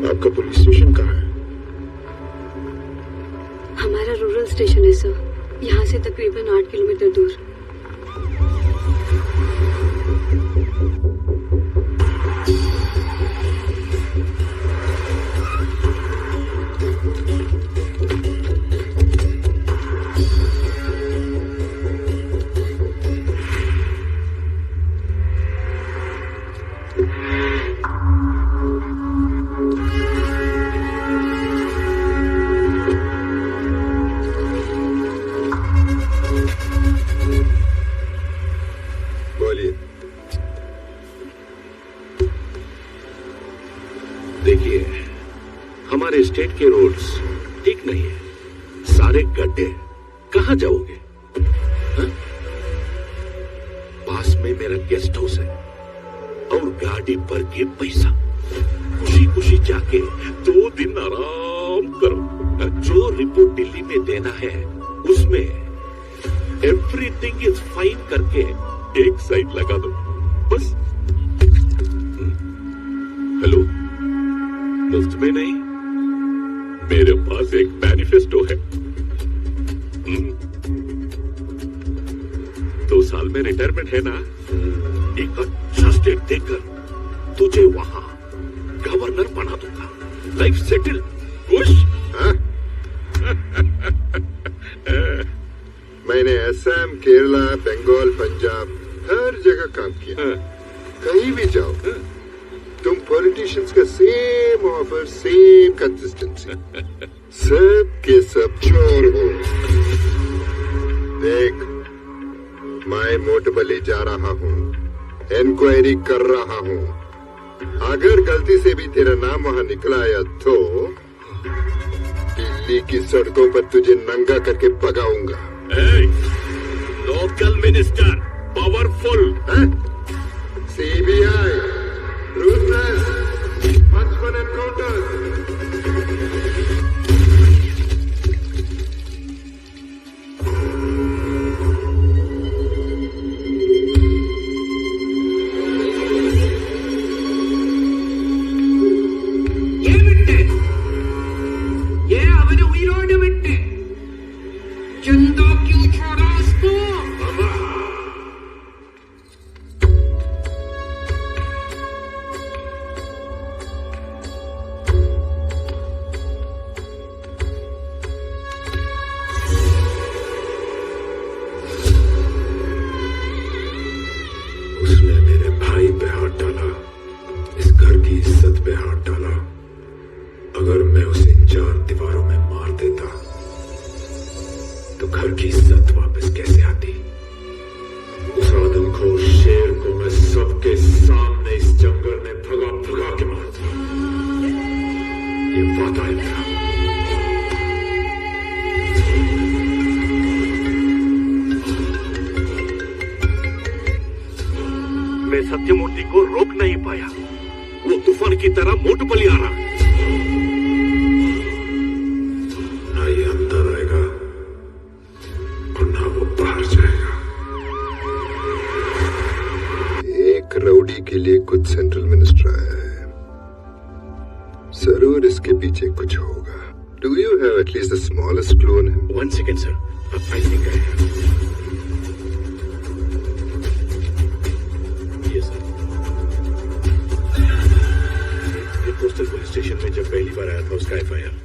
आपका पुलिस स्टेशन कहाँ है? हमारा रूरल स्टेशन है सर, यहाँ से तकरीबन 8 किलोमीटर दूर। देखिए, हमारे स्टेट के रोड्स ठीक नहीं है, सारे गड्ढे। कहां जाओगे? पास में मेरा गेस्ट हाउस है और गाड़ी पर के पैसा। खुशी खुशी जाके 2 दिन आराम करो। जो रिपोर्ट दिल्ली में देना है उसमें एवरीथिंग इज फाइन करके एक साइड लगा दो बस। हेलो मुफ्त में नहीं, मेरे पास एक मैनिफेस्टो है। 2 साल में रिटायरमेंट है ना, एक अच्छा स्टेट देकर तुझे वहां गवर्नर बना दूंगा। लाइफ सेटल, खुश? मैंने असम, केरला, बंगाल, पंजाब हर जगह काम किया। कहीं भी जाओ तुम पॉलिटिशियंस का सेम ऑफर, सेम कंसिस्टेंसी, सब के सब चोर हो। देख, मैं मोटबली जा रहा हूँ, इंक्वायरी कर रहा हूँ। अगर गलती से भी तेरा नाम वहां निकला आया तो दिल्ली की सड़कों पर तुझे नंगा करके भगाऊंगा। Local minister, powerful, CBI, ruthless, Huntsman encounters. मैं सत्यमूर्ति को रोक नहीं पाया, वो तूफान की तरह मोटपली आ रहा। ना ये अंदर आएगा और ना वो बाहर जाएगा। एक राउडी के लिए कुछ सेंट्रल मिनिस्टर आया है, जरूर इसके पीछे कुछ होगा। Do you have at least the smallest clue on him? 1 second, sir. I think I have. Yes, sir. ये कोस्टल पुलिस स्टेशन में जब पहली बार आया था उसका FIR।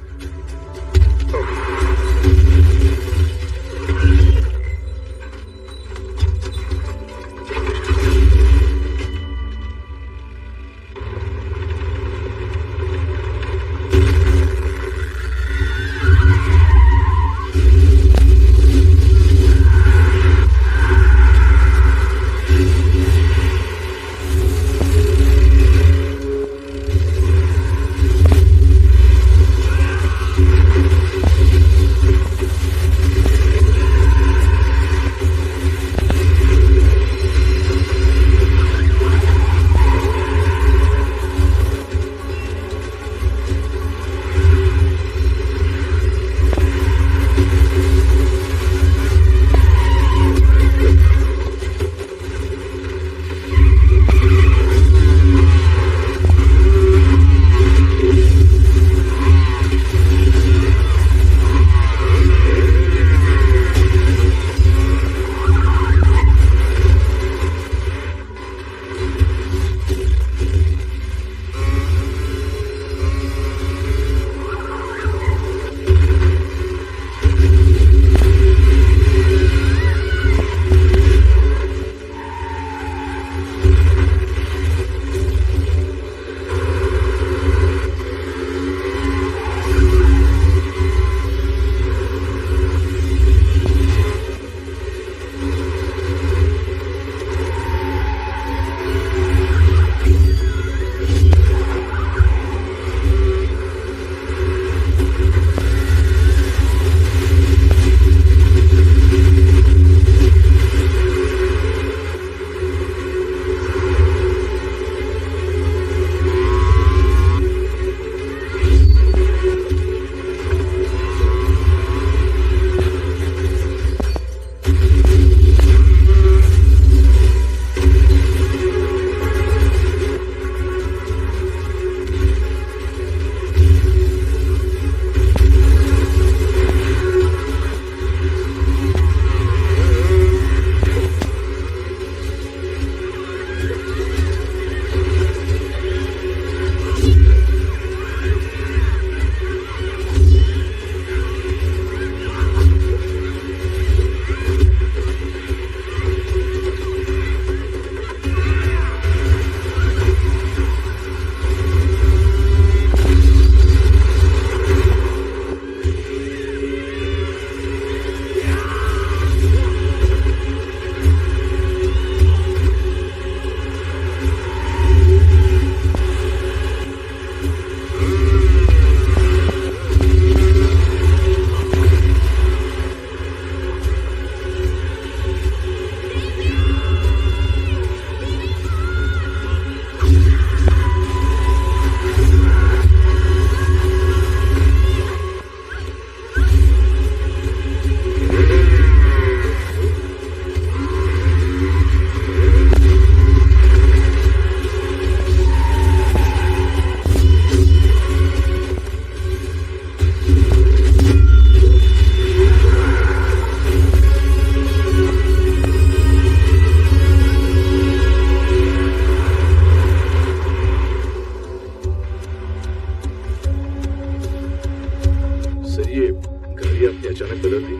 ये गाड़ी आपने अचानक बदल दी?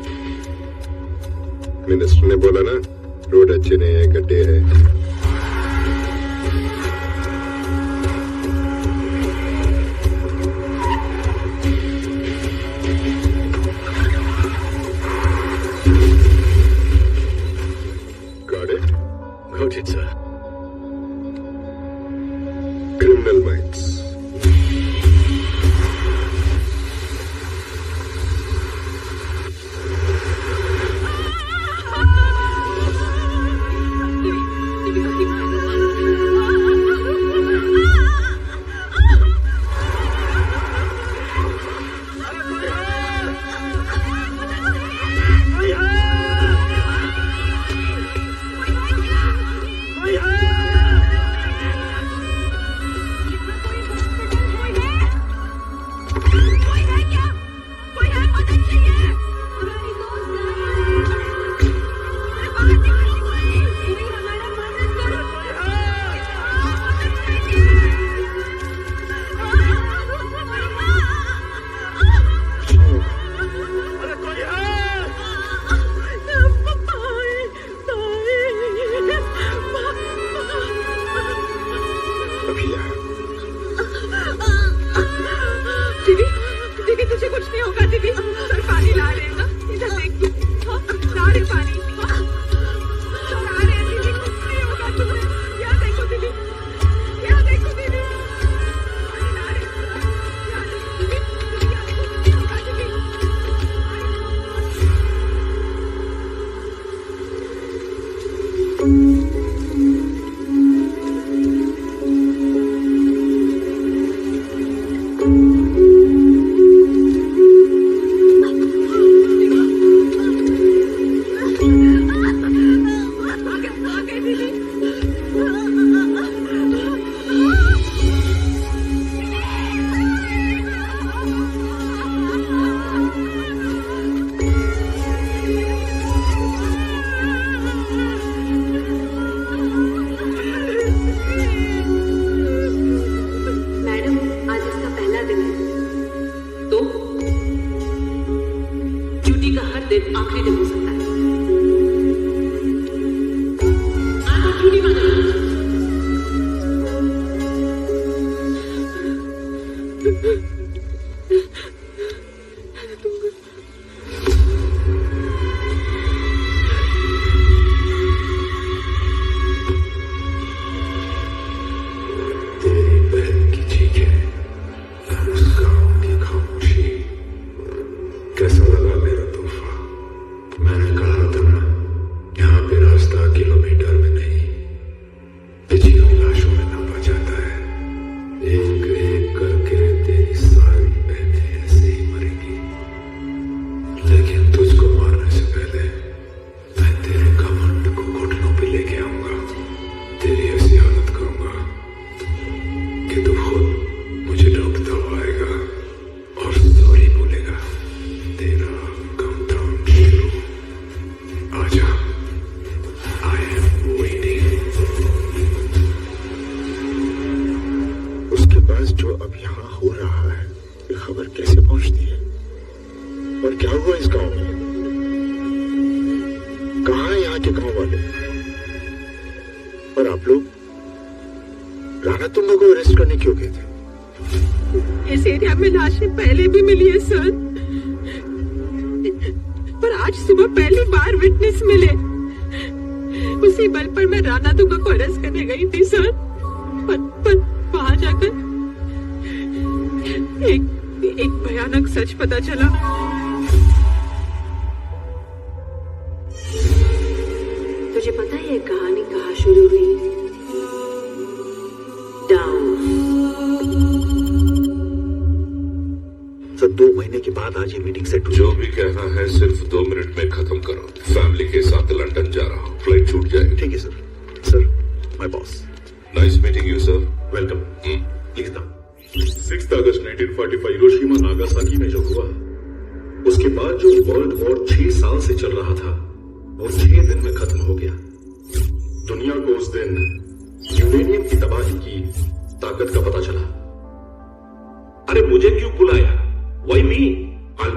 मिनिस्टर ने बोला ना, रोड अच्छे नहीं है, गड्ढे है। Got it, sir. Criminal minds.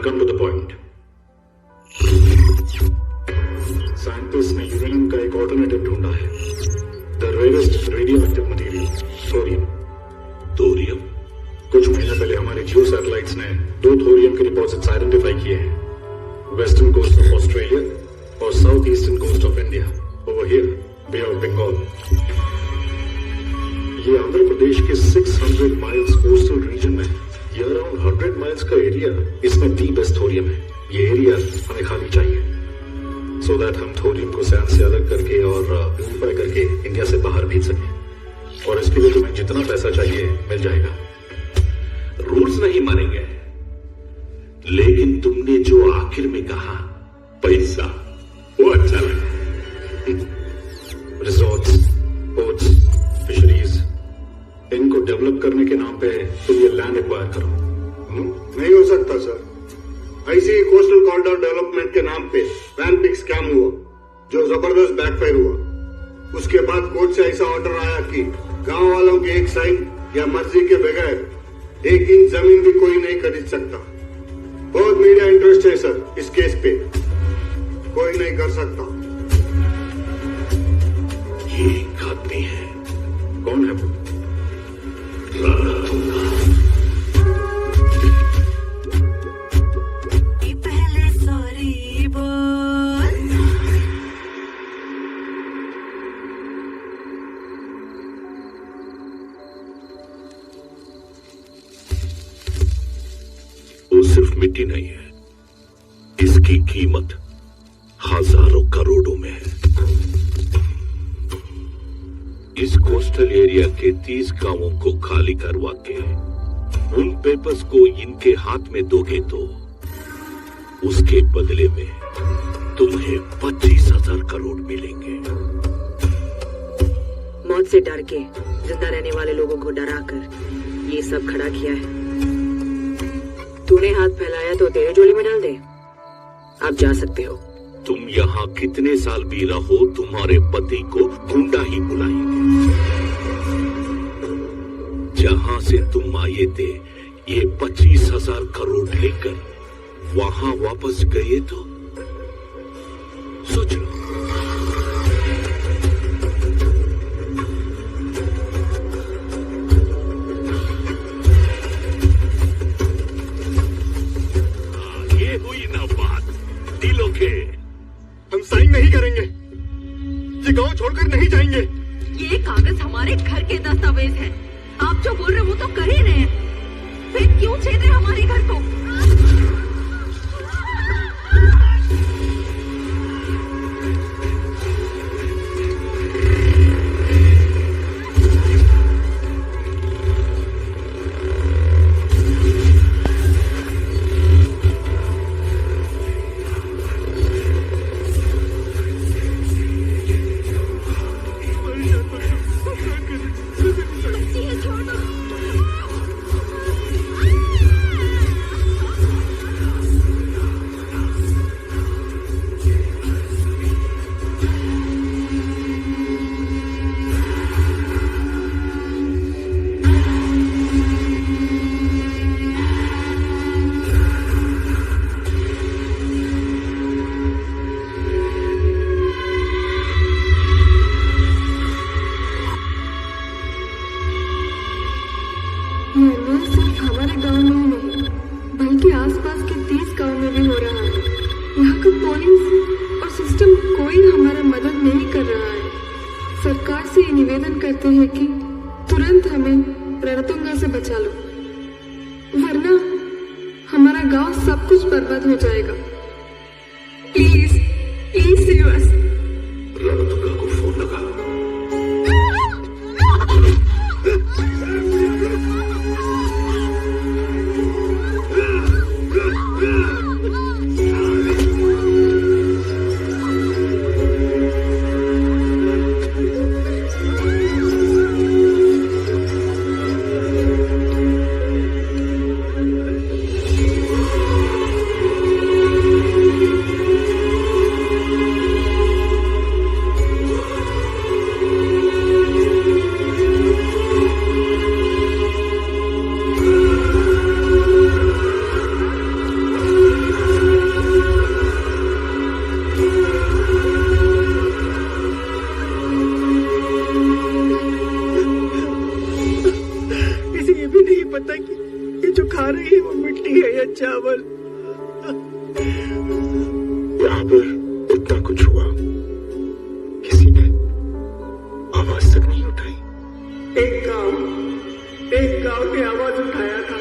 Come to the point. Scientist ने यूरेनियम का एक ऑल्टरनेटिव ढूंढा है, the rarest radioactive material, thorium. Thorium? कुछ महीने पहले हमारे जियो सैटेलाइट्स ने 2 थोरियम के डिपॉजिट्स आइडेंटिफाई किए हैं, वेस्टर्न कोस्ट ऑफ ऑस्ट्रेलिया और south eastern coast of India, over here Bay of Bengal. ये आंध्र प्रदेश के 600 माइल्स कोस्टल रीजन में, ये अराउंड 100 माइल्स का एरिया, इसमें दी बेस्ट थोरियम है। ये एरिया हमें खाली चाहिए, सो दैट हम थोरियम को सैंड से अलग करके और प्यूरिफाई करके इंडिया से बाहर भेज सकें। और इसके लिए तुम्हें जितना पैसा चाहिए मिल जाएगा। रूल्स नहीं मानेंगे, लेकिन तुमने जो आखिर में कहा पैसा, वो अच्छा लगा। रिसोर्ट्स, पोर्ट्स, फिशरीज, इनको डेवलप करने के नाम पे तुम ये लैंड एक्वायर करो। नहीं हो सकता सर। ऐसे ही कोस्टल कॉरिडोर डेवलपमेंट के नाम पे वैन पिक स्कैम हुआ, जो जबरदस्त बैकफायर हुआ। उसके बाद कोर्ट से ऐसा ऑर्डर आया कि गांव वालों की एक साइन या मर्जी के बगैर 1 इंच जमीन भी कोई नहीं खरीद सकता। बहुत मीडिया इंटरेस्ट है सर इस केस पे, कोई नहीं कर सकता। ये एक आदमी है। कौन है वो? पहले सॉरी बोल। वो सिर्फ मिट्टी नहीं है, इसकी कीमत हजारों करोड़ों में है। इस कोस्टल एरिया के 30 गांवों को खाली करवा के उन पेपर्स को इनके हाथ में दोगे तो उसके बदले में तुम्हें 25,000 करोड़ मिलेंगे। मौत से डर के जिंदा रहने वाले लोगों को डराकर ये सब खड़ा किया है। तूने हाथ फैलाया तो तेरे झोली में डाल दे। आप जा सकते हो। तुम यहाँ कितने साल भी रहो, तुम्हारे पति को गुंडा ही बुलाएंगे। जहां से तुम आए थे, ये 25,000 करोड़ लेकर वहां वापस गए तो सोच लो। ये हुई ना बात दिलों के। हम साइन नहीं करेंगे, ये गांव छोड़कर नहीं जाएंगे। ये कागज हमारे घर के दस्तावेज हैं। आप जो बोल रहे हो वो तो कर ही रहे हैं, फिर क्यों छेद रहे हमारे घर को? निवेदन करते हैं कि तुरंत हमें रणतुंगा से बचा लो, वरना हमारा गांव सब कुछ बर्बाद हो जाएगा। Please please save us. Ranatunga को फोन लगा। रोटी है या चावल। यहाँ पर इतना कुछ हुआ, किसी ने आवाज तक नहीं उठाई। एक गांव ने आवाज उठाया था,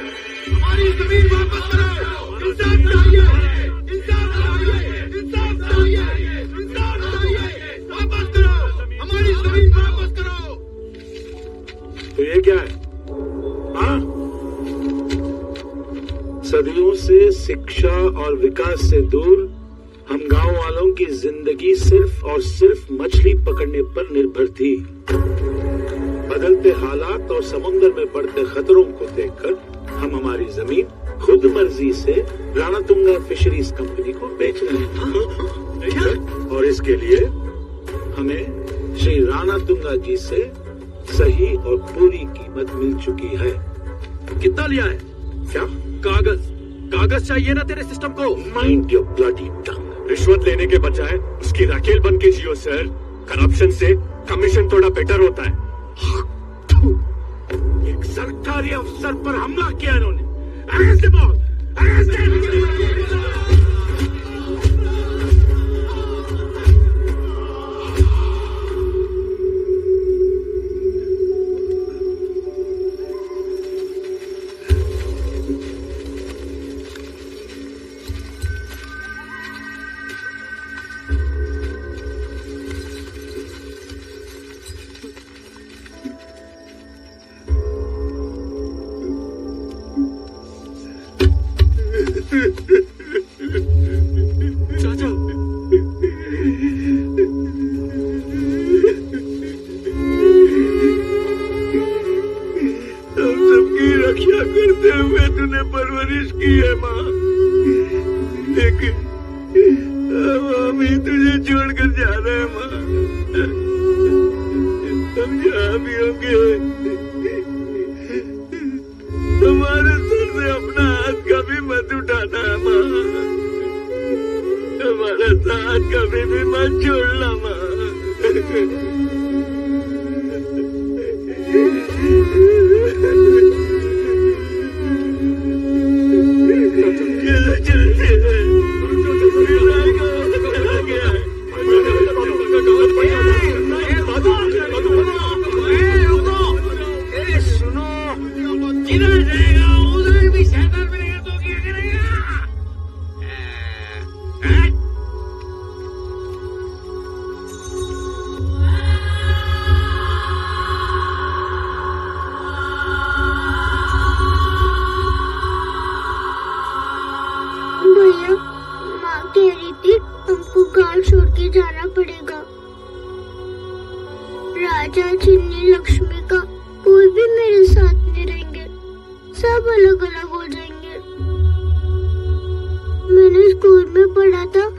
हमारी जमीन वापस करो, इंसाफ चाहिए, इंसाफ चाहिए, इंसाफ चाहिए, इंसाफ चाहिए, वापस करो, हमारी जमीन वापस करो। तो ये क्या है? हाँ, सदियों से शिक्षा और विकास से दूर हम गांव वालों की जिंदगी सिर्फ और सिर्फ मछली पकड़ने पर निर्भर थी। बदलते हालात और समुद्र में बढ़ते खतरों को देखकर हम हमारी जमीन खुद मर्जी से राणातुंगा फिशरीज कंपनी को बेच रहे हैं। और इसके लिए हमें श्री राणातुंगा जी से सही और पूरी कीमत मिल चुकी है। कितना लिया है? क्या कागज चाहिए ना तेरे सिस्टम को? माइंड योर ब्लडी टंग। रिश्वत लेने के बजाय उसकी राकेल बन के जियो सर। करप्शन से कमीशन थोड़ा बेटर होता है। एक सरकारी अफसर पर हमला किया इन्होंने। Arrest them all, arrest them. चाचा, हम सबकी रक्षा करते हुए तूने परवरिश की है माँ, लेकिन अब हम ही तुझे छोड़कर जा रहे हैं माँ। हम जहाँ भी होंगे हमारे सर से अपना हाथ कभी मत उठाना माँ, हमारा साथ कभी भी मत छोड़ना माँ। भैया, माँ कह रही थी हमको गांव छोड़ के जाना पड़ेगा। राजा, चिन्नी, लक्ष्मी का कोई भी मेरे साथ नहीं रहेंगे, सब अलग अलग हो जाएंगे। मैंने स्कूल में पढ़ा था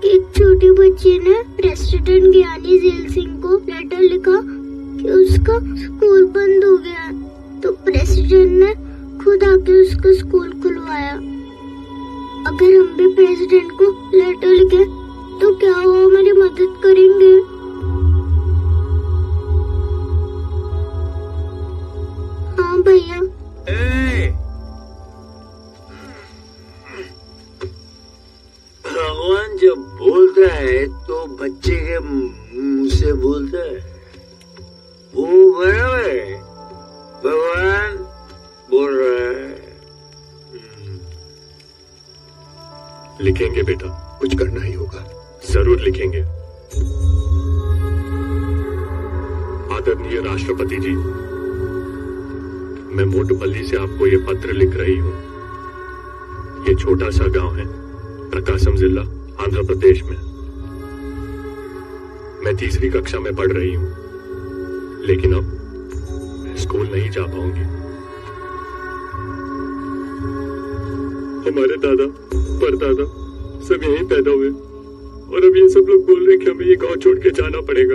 कि एक छोटी बच्ची ने प्रेसिडेंट ज्ञानी झैल सिंह को लेटर लिखा कि उसका स्कूल बंद हो गया, तो प्रेसिडेंट ने खुद आके उसका स्कूल खुलवाया। अगर हम भी प्रेसिडेंट को लेटर लिखे तो क्या वो हमारी मदद करेंगे? हाँ भैया। भगवान जब बोलता है तो बच्चे के मुंह से बोलता है, वो बराबर है। भगवान बोल रहा है। लिखेंगे बेटा, कुछ करना ही होगा। जरूर लिखेंगे। आदरणीय राष्ट्रपति जी, मैं मोटपल्ली से आपको ये पत्र लिख रही हूँ। ये छोटा सा गांव है, प्रकाशम जिला, आंध्र प्रदेश में। मैं 3री कक्षा में पढ़ रही हूँ, लेकिन अब स्कूल नहीं जा पाऊंगी। हमारे दादा परदादा सब यहीं पैदा हुए और अब ये सब लोग बोल रहे हैं कि हमें ये गांव छोड़ के जाना पड़ेगा।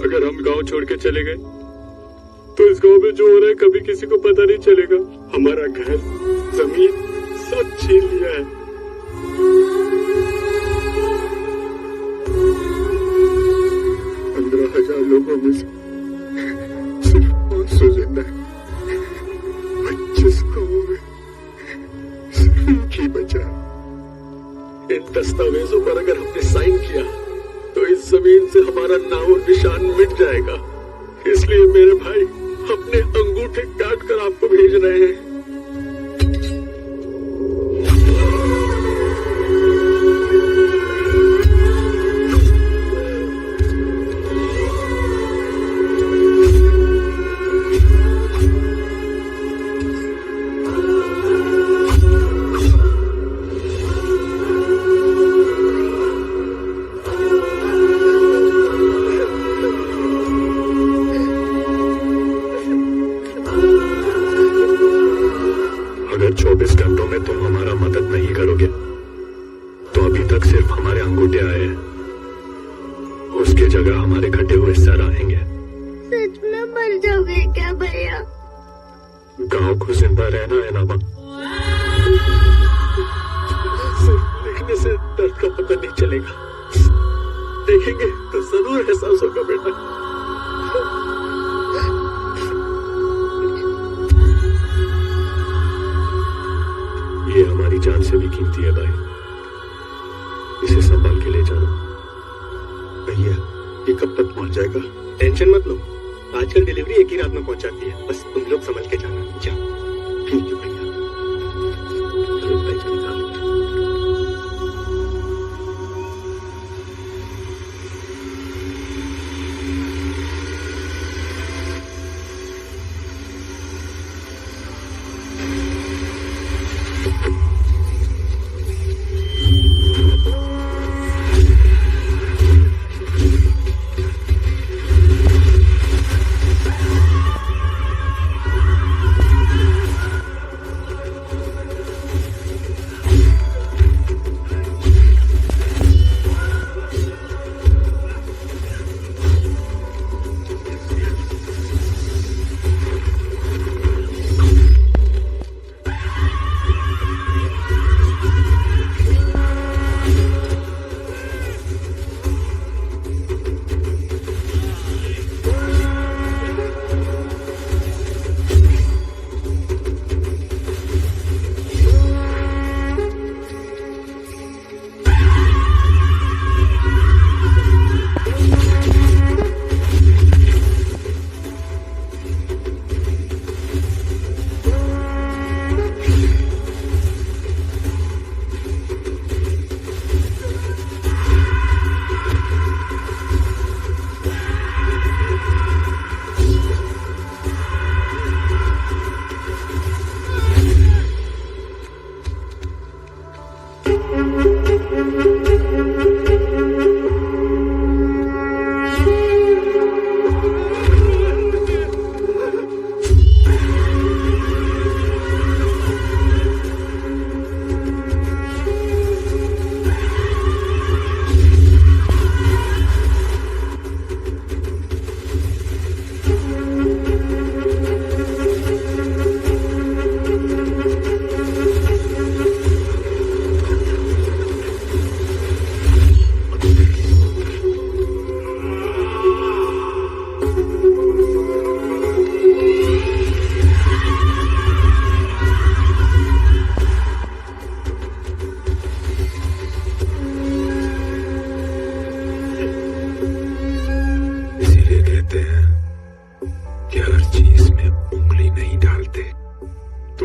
अगर हम गांव छोड़ के चले गए तो इस गांव में जो हो रहा है कभी किसी को पता नहीं चलेगा। हमारा घर, जमीन सब छीन लिया है। 15,000 लोगों में से सिर्फ 500 जिंदा है। 25 गाँवों में ठीक ही बचा। इन दस्तावेजों पर अगर हमने साइन किया तो इस जमीन से हमारा नामो निशान मिट जाएगा। इसलिए मेरे भाई अपने अंगूठे काट कर आपको भेज रहे हैं। अगर 24 घंटों में तुम हमारा मदद नहीं करोगे तो अभी तक सिर्फ हमारे अंगूठे आए हैं, उसकी जगह हमारे कटे हुए सर आएंगे। सच में मर जाओगे क्या भैया? गांव को जिंदा रहना है ना मां। सिर्फ लिखने से दर्द का पता नहीं चलेगा, देखेंगे तो जरूर एहसास होगा बेटा। ये हमारी जान से भी कीमती है भाई, इसे संभाल के ले जाना। भैया ये कब तक पहुंच जाएगा? टेंशन मत लो, आजकल डिलीवरी एक ही रात में पहुंचाती है, बस तुम लोग संभल के जाना। जाओ। ठीक है भैया।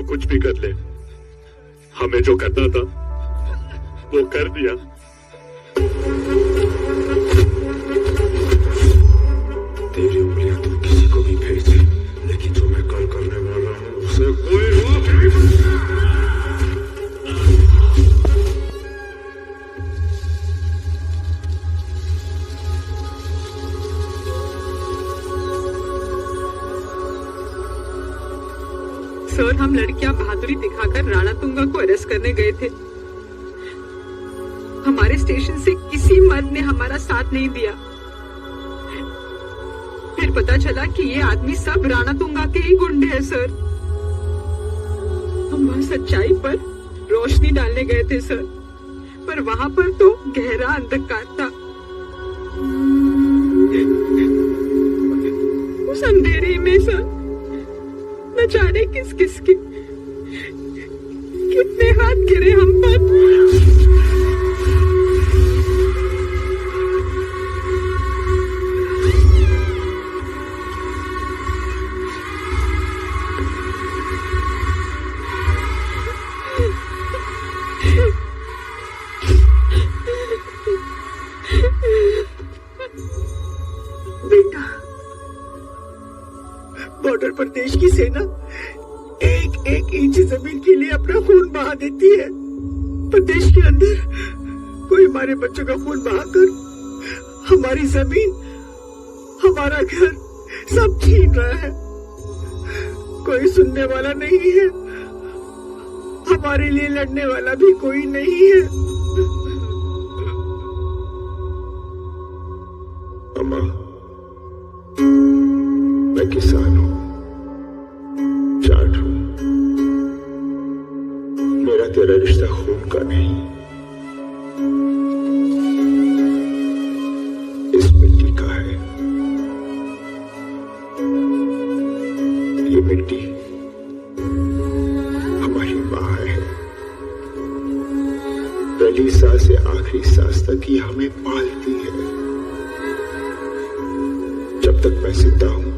कुछ भी कर ले, हमें जो करना था वो कर दिया। तेरी उंगलियां तुम किसी को भी भेज, लेकिन जो मैं कल करने वाला हूं उसे कोई रोक नहीं सकता। सर, हम लड़कियां बहादुरी दिखाकर राणा तुंगा को अरेस्ट करने गए थे। हमारे स्टेशन से किसी मर्द ने हमारा साथ नहीं दिया। फिर पता चला कि ये आदमी सब राणा तुंगा के ही गुंडे हैं सर। हम वहां सच्चाई पर रोशनी डालने गए थे सर, पर वहां पर तो गहरा अंधकार था। उस अंधेरे में सर न जाने किस किस की कितने हाथ गिरे हम पर। बेटा, बॉर्डर पर देश की सेना एक एक इंच जमीन के लिए अपना खून बहा देती है, पर देश के अंदर कोई हमारे बच्चों का खून बहाकर हमारी जमीन, हमारा घर सब छीन रहा है। कोई सुनने वाला नहीं है, हमारे लिए लड़ने वाला भी कोई नहीं है। अम्मा, मैं किसान हूं, जाट हूं। मेरा तेरा रिश्ता खून का नहीं, इस मिट्टी का है। ये मिट्टी हमारी माँ है। पहली सांस से आखिरी सांस तक ये हमें पालती है। जब तक मैं जिंदा हूं,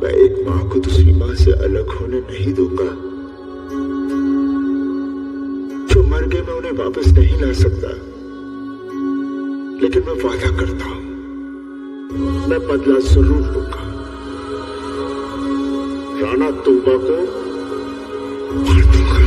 मैं एक मां को दूसरी मां से अलग होने नहीं दूंगा। जो मर गए मैं उन्हें वापस नहीं ला सकता, लेकिन मैं वादा करता हूं, मैं बदला जरूर लूंगा। राणा तुंगा को मार दूंगा।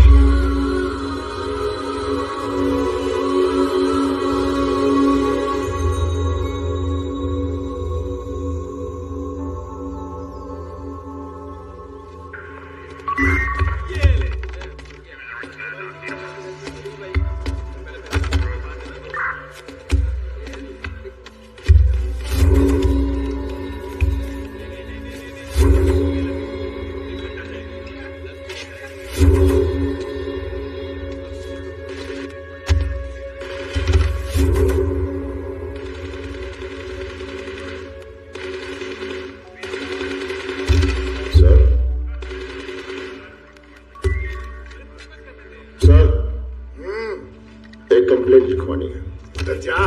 एक कंप्लेंट लिखवानी है। तो जा।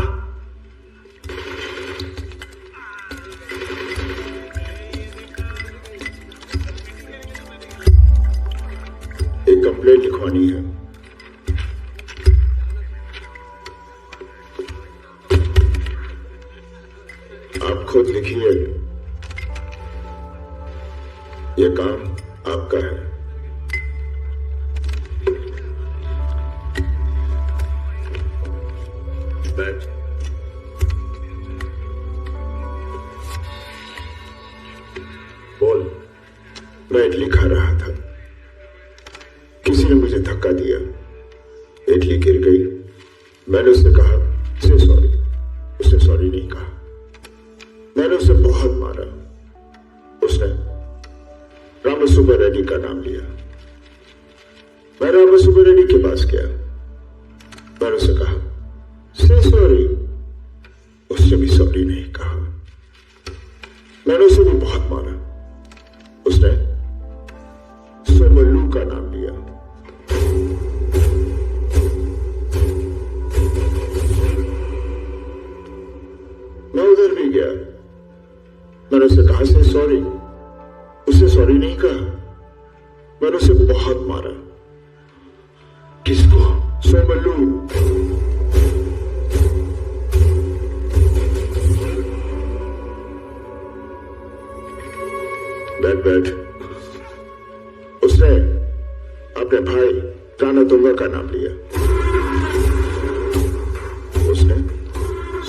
एक कंप्लेंट लिखवानी है। आप खुद लिखिए। ये काम आपका है। बोल। मैं इडली खा रहा था, किसी ने मुझे धक्का दिया, इडली गिर गई। मैंने उससे कहा से सॉरी, उसने सॉरी नहीं कहा। मैंने उसे बहुत मारा, उसने रामसुब्बा रेड्डी का नाम लिया। मैं रामसुब्बा रेड्डी के पास गया, मैंने उसे कहा से सॉरी, उसने भी सॉरी नहीं कहा। मैंने उसे भी बहुत मारा, उसने सोमल्लू का नाम लिया। मैं उधर भी गया, मैंने उसे कहा से सॉरी, उसने सॉरी नहीं कहा। मैंने उसे बहुत मारा। किसको? सोमल्लू। बैठ। उसने अपने भाई राणा तुंगा का नाम लिया, उसने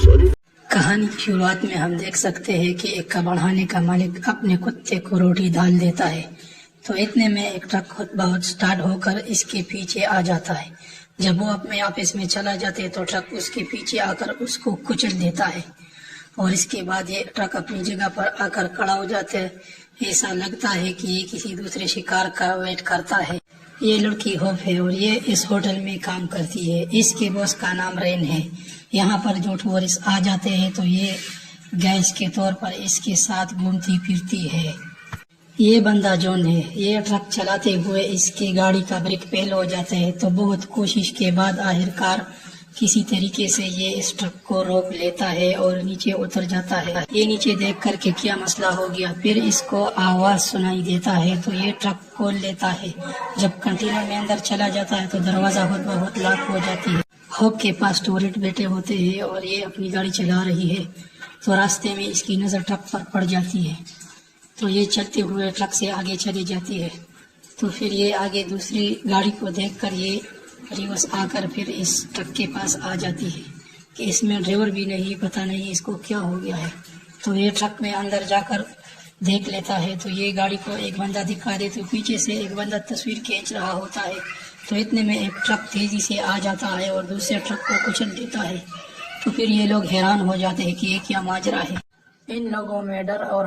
सॉरी। कहानी की शुरुआत में हम देख सकते हैं कि एक कबाड़खाने का मालिक अपने कुत्ते को रोटी डाल देता है, तो इतने में एक ट्रक खुद बहुत स्टार्ट होकर इसके पीछे आ जाता है। जब वो अपने ऑफिस में चला जाता है तो ट्रक उसके पीछे आकर उसको कुचल देता है, और इसके बाद ये ट्रक अपनी जगह पर आकर खड़ा हो जाता है। ऐसा लगता है कि ये किसी दूसरे शिकार का वेट करता है। ये लड़की होप है और ये इस होटल में काम करती है। इसके बॉस का नाम रेन है। यहाँ पर जो टूरिस्ट आ जाते हैं तो ये गैस के तौर पर इसके साथ घूमती फिरती है। ये बंदा जॉन है, ये ट्रक चलाते हुए इसकी गाड़ी का ब्रेक फेल हो जाता है, तो बहुत कोशिश के बाद आखिरकार किसी तरीके से ये इस ट्रक को रोक लेता है और नीचे उतर जाता है। ये नीचे देख कर के क्या मसला हो गया, फिर इसको आवाज सुनाई देता है तो ये ट्रक खोल लेता है। जब कंटेनर में अंदर चला जाता है तो दरवाजा खुद ब खुद लॉक हो जाती है। हॉक के पास टूरिस्ट बैठे होते हैं और ये अपनी गाड़ी चला रही है, तो रास्ते में इसकी नज़र ट्रक पर पड़ जाती है, तो ये चलते हुए ट्रक से आगे चली जाती है। तो फिर ये आगे दूसरी गाड़ी को देखकर ये रिवर्स आकर फिर इस ट्रक के पास आ जाती है कि इसमें ड्राइवर भी नहीं, पता नहीं इसको क्या हो गया है। तो ये ट्रक में अंदर जाकर देख लेता है तो ये गाड़ी को एक बंदा दिखा दे, तो पीछे से एक बंदा तस्वीर खींच रहा होता है। तो इतने में एक ट्रक तेजी से आ जाता है और दूसरे ट्रक को कुचल देता है। तो फिर ये लोग हैरान हो जाते हैं कि ये क्या माजरा है। इन लोगों में डर और